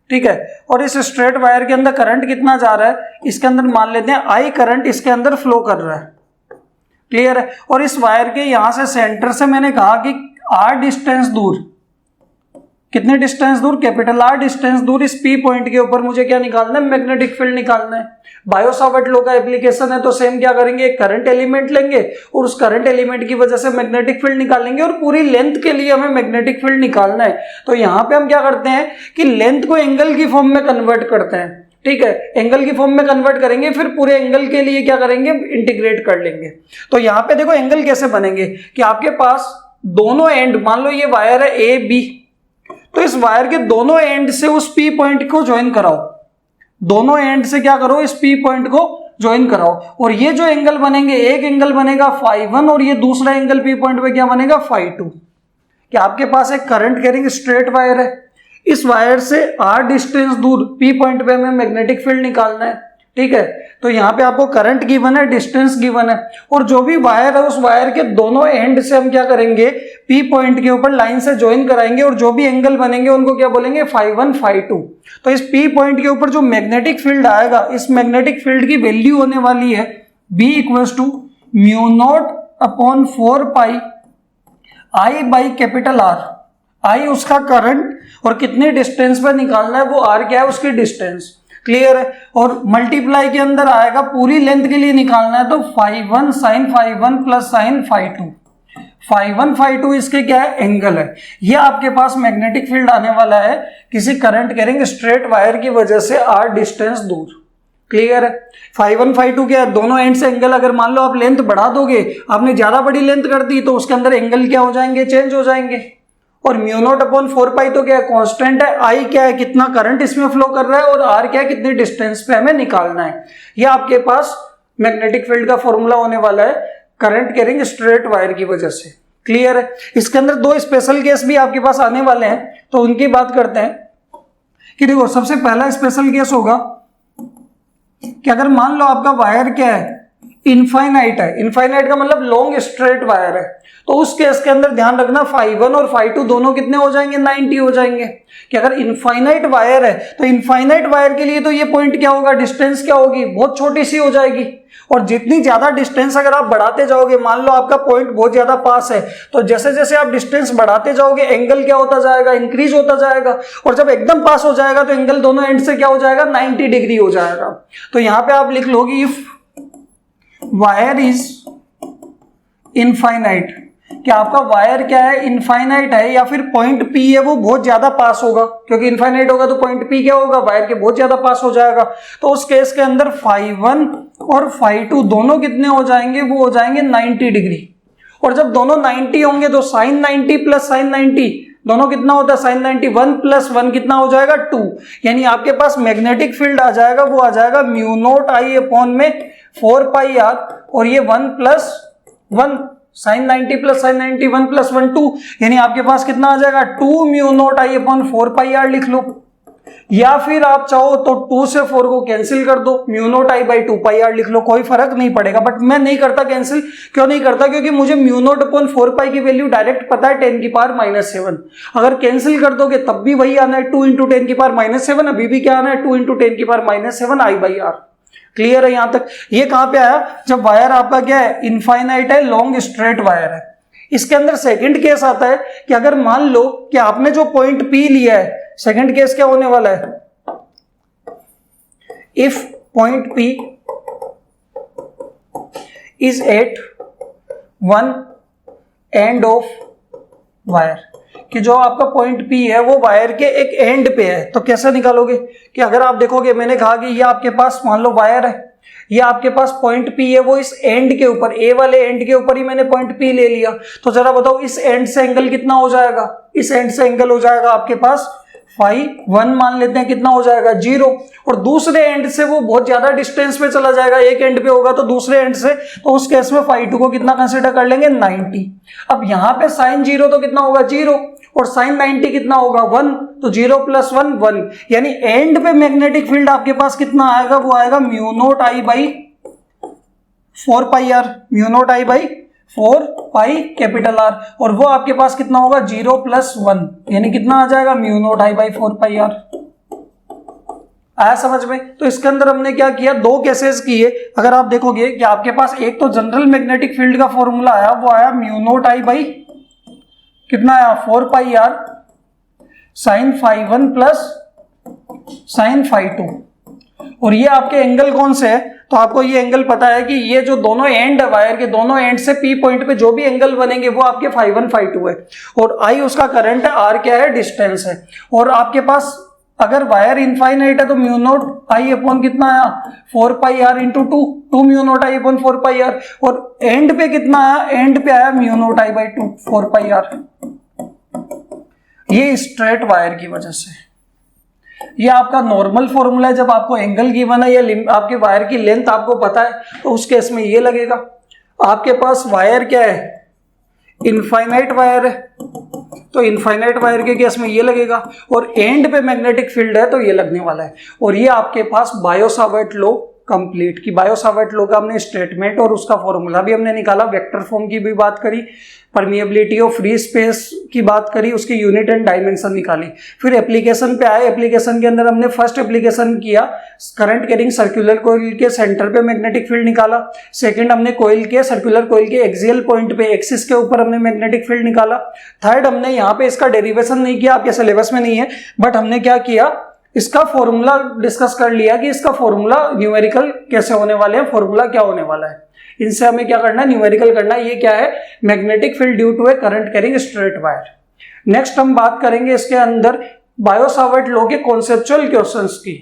S1: ठीक है, और इस स्ट्रेट वायर के अंदर करंट कितना जा रहा है, इसके अंदर मान लेते हैं I करंट इसके अंदर फ्लो कर रहा है, क्लियर है। और इस वायर के यहां से सेंटर से मैंने कहा कि r डिस्टेंस दूर, कितने डिस्टेंस दूर, कैपिटल R डिस्टेंस दूर इस P पॉइंट के ऊपर मुझे क्या निकालना है, मैग्नेटिक फील्ड निकालना है। बायो-सावर्ट लॉ का एप्लीकेशन है, तो सेम क्या करेंगे, एक करंट एलिमेंट लेंगे और उस करंट एलिमेंट की वजह से मैग्नेटिक फील्ड निकालेंगे और पूरी लेंथ के लिए हमें मैग्नेटिक फील्ड निकालना है। तो यहां पे हम क्या करते हैं कि लेंथ को एंगल की फॉर्म में कन्वर्ट करते हैं, ठीक है, एंगल की फॉर्म में कन्वर्ट करेंगे, फिर पूरे एंगल के लिए क्या करेंगे, इंटीग्रेट कर लेंगे। तो यहां पे देखो एंगल कैसे बनेंगे कि आपके पास दोनों एंड, मान लो ये वायर है ए बी, तो इस वायर के दोनों एंड से उस पी पॉइंट को ज्वाइन कराओ, दोनों एंड से क्या करो, इस पी पॉइंट को ज्वाइन कराओ, और ये जो एंगल बनेंगे, एक एंगल बनेगा φ1 और ये दूसरा एंगल पी पॉइंट पे क्या बनेगा, φ2। कि आपके पास एक करंट कैरिंग स्ट्रेट वायर है, इस वायर से r डिस्टेंस दूर P पॉइंट पे हमें मैग्नेटिक फील्ड निकालना है, ठीक है। तो यहाँ पे आपको करंट गिवन है, डिस्टेंस गिवन है, और जो भी वायर है उस वायर के दोनों एंड से हम क्या करेंगे, P पॉइंट के ऊपर लाइन से ज्वाइन कराएंगे और जो भी एंगल बनेंगे उनको क्या बोलेंगे, φ1 φ2। तो इस P पॉइंट के ऊपर जो मैग्नेटिक फील्ड आएगा, इस मैग्नेटिक फील्ड की वैल्यू होने वाली है B = μ0/4π I by capital R। I उसका करंट और कितने डिस्टेंस पर निकालना है, वो R क्या है, उसकी डिस्टेंस, क्लियर है। और मल्टीप्लाई के अंदर आएगा, पूरी लेंथ के लिए निकालना है, तो φ1 sin φ1 प्लस sin φ2, φ1 φ2 इसके क्या है, एंगल है। ये आपके पास मैग्नेटिक फील्ड आने वाला है किसी करंट कैरिंग स्ट्रेट वायर की वजह से r डिस्टेंस दूर, क्लियर है। φ1 φ2 क्या है, दोनों एंड से एंगल, अगर मान लो आप लेंथ बढ़ा दोगे, आपने ज्यादा बड़ी लेंथ कर दी, तो उसके अंदर एंगल क्या हो जाएंगे, चेंज हो जाएंगे। और μ0/4π तो क्या है, कांस्टेंट है, I क्या है, कितना करंट इसमें फ्लो कर रहा है, और R क्या है, कितने डिस्टेंस पे हमें निकालना है। ये आपके पास मैग्नेटिक फील्ड का फॉर्मूला होने वाला है करंट कैरिंग स्ट्रेट वायर की वजह से, क्लियर है। इसके अंदर दो स्पेशल केस भी आपके पास आने वाले हैं, तो उनकी बात करते हैं। कि देखो सबसे पहला स्पेशल केस होगा कि अगर मान लो आपका वायर क्या है, इनफाइनाइट है, इनफाइनाइट का मतलब लॉन्ग स्ट्रेट वायर है, तो उस केस के अंदर ध्यान रखना φ1 और φ2 दोनों कितने हो जाएंगे, 90 हो जाएंगे। कि अगर इनफाइनाइट वायर है तो इनफाइनाइट वायर के लिए तो ये पॉइंट क्या होगा, डिस्टेंस क्या होगी, बहुत छोटी सी हो जाएगी। और जितनी ज्यादा डिस्टेंस अगर आप बढ़ाते जाओगे, मान लो आपका पॉइंट बहुत ज्यादा पास है, तो जैसे जैसे आप डिस्टेंस बढ़ाते जाओगे एंगल क्या होता जाएगा, इंक्रीज होता जाएगा, और जब एकदम पास हो जाएगा तो एंगल दोनों एंड से क्या हो जाएगा, 90 डिग्री हो जाएगा। तो यहां पे आप लिख लोगे इफ वायर इज इनफाइनाइट, कि आपका वायर क्या है, इनफाइनाइट है, या फिर पॉइंट P है वो बहुत ज्यादा पास होगा, क्योंकि इनफाइनाइट होगा तो पॉइंट P क्या होगा, वायर के बहुत ज्यादा पास हो जाएगा। तो उस केस के अंदर φ1 और φ2 दोनों कितने हो जाएंगे, वो हो जाएंगे 90 डिग्री। और जब दोनों 90 होंगे तो sin 90 प्लस sin 90 दोनों कितना होता है, sin 90, 1 + 1 कितना हो जाएगा, 2। यानी आपके पास मैग्नेटिक फील्ड आ जाएगा, वो आ जाएगा μ0I/4πr, और ये 1 + 1 sin 90 प्लस sin 90, 1 + 1 2, यानी आपके पास कितना आ जाएगा, 2 μ0I/4πr लिख लो। या फिर आप चाहो तो 2 से 4 को कैंसिल कर दो, μ0I/2πr लिख लो, कोई फर्क नहीं पड़ेगा। बट मैं नहीं करता कैंसिल, क्यों नहीं करता, क्योंकि मुझे μ0/4π की वैल्यू डायरेक्ट पता है 10⁻⁻7। अगर कैंसिल कर दोगे तब भी वही आना है, 2 × 10⁻⁻7, अभी भी क्या आना है, 2 × 10⁻⁻7 I/r। क्लियर है यहां तक। ये कहां पे आया, जब वायर आपका क्या है, इनफाइनाइट है, लॉन्ग स्ट्रेट वायर है। इसके अंदर सेकंड केस आता है कि अगर मान लो कि आपने जो पॉइंट P लिया है, सेकंड केस क्या होने वाला है, if point P is at one end of wire, कि जो आपका पॉइंट P है वो वायर के एक एंड पे है। तो कैसे निकालोगे, कि अगर आप देखोगे, मैंने कहा कि ये आपके पास मान लो वायर है, ये आपके पास पॉइंट P है, वो इस एंड के ऊपर, ए वाले एंड के ऊपर ही मैंने पॉइंट P ले लिया। तो जरा बताओ इस एंड से एंगल कितना हो जाएगा, इस एंड से एंगल हो जाएगा आपके पास φ1 मान लेते हैं, कितना हो जाएगा 0, और दूसरे एंड से वो बहुत ज्यादा डिस्टेंस पे चला जाएगा, एक एंड पे होगा तो दूसरे एंड से, तो उस केस में φ2 को कितना कंसीडर कर लेंगे 90। अब यहाँ पे sin 0 तो कितना होगा 0, और sin 90 कितना होगा 1, तो 0 + 1 1, यानी एंड पे मैग्नेटिक फील्ड आपके पास कितना आएगा, वो आएगा mu naught I by 4πr, mu naught I by 4πR, और वो आपके पास कितना होगा 0 + 1, यानी कितना आ जाएगा mu naught I by 4πR। आया समझ में? तो इसके अंदर हमने क्या किया, दो केसेस किए। अगर आप देखोगे कि आपके पास एक तो जनरल मैग्नेटिक फील्ड का फॉर्मूला आया, वो आया म्यू नोट I बाई कितना आया 4πR sin φ1 प्लस sin φ2, और ये आपके एंगल कौन से है, तो आपको ये एंगल पता है कि ये जो दोनों एंड है वायर के, दोनों एंड से P पॉइंट पे जो भी एंगल बनेंगे वो आपके φ1 φ2 है, और I उसका करंट है, R क्या है डिस्टेंस है, और आपके पास अगर वायर इनफाइनाइट है तो म्यू नोट I अपॉन कितना आया 4πR into 2 mu naught I upon 4πR, और एंड पे कितना आया, एंड पे आया mu naught I by 2 4πR। ये स्ट्रेट वायर की वजह से, ये आपका नॉर्मल फॉर्मूला है। जब आपको एंगल गिवन है या आपके वायर की लेंथ आपको पता है तो उस केस में ये लगेगा। आपके पास वायर क्या है, इनफाइनाइट वायर है, तो इनफाइनाइट वायर के केस में ये लगेगा, और एंड पे मैग्नेटिक फील्ड है तो ये लगने वाला है। और ये आपके पास बायो-सावर्ट लॉ कंप्लीट की, बायो-सावर्ट लॉ का हमने स्टेटमेंट और उसका फॉर्मूला भी हमने निकाला, वेक्टर फॉर्म की भी बात करी, परमिएबिलिटी ऑफ फ्री स्पेस की बात करी, उसकी यूनिट एंड डायमेंशन निकाली। फिर एप्लीकेशन पे आए, एप्लीकेशन के अंदर हमने फर्स्ट एप्लीकेशन किया करंट कैरिंग सर्कुलर कॉइल के सेंटर पे मैग्नेटिक फील्ड निकाला। सेकंड हमने कॉइल के सर्कुलर कॉइल के एक्सियल पॉइंट पे एक्सिस के ऊपर हमने मैग्नेटिक फील्ड निकाला। थर्ड हमने यहाँ पे इसका डेरिवेशन नहीं किया, आपके सिलेबस में नहीं है, बट हमने क्या किया, इसका फॉर्मूला डिस्कस कर लिया कि इसका फॉर्मूला न्यूमेरिकल कैसे होने वाले हैं, फॉर्मूला क्या होने वाला है, इनसे हमें क्या करना है, न्यूमेरिकल करना है। ये क्या है, magnetic field due to a current carrying straight wire. Next हम बात करेंगे इसके अंदर बायो-सावर्ट लॉ के कॉन्सेप्चुअल क्वेश्चंस की।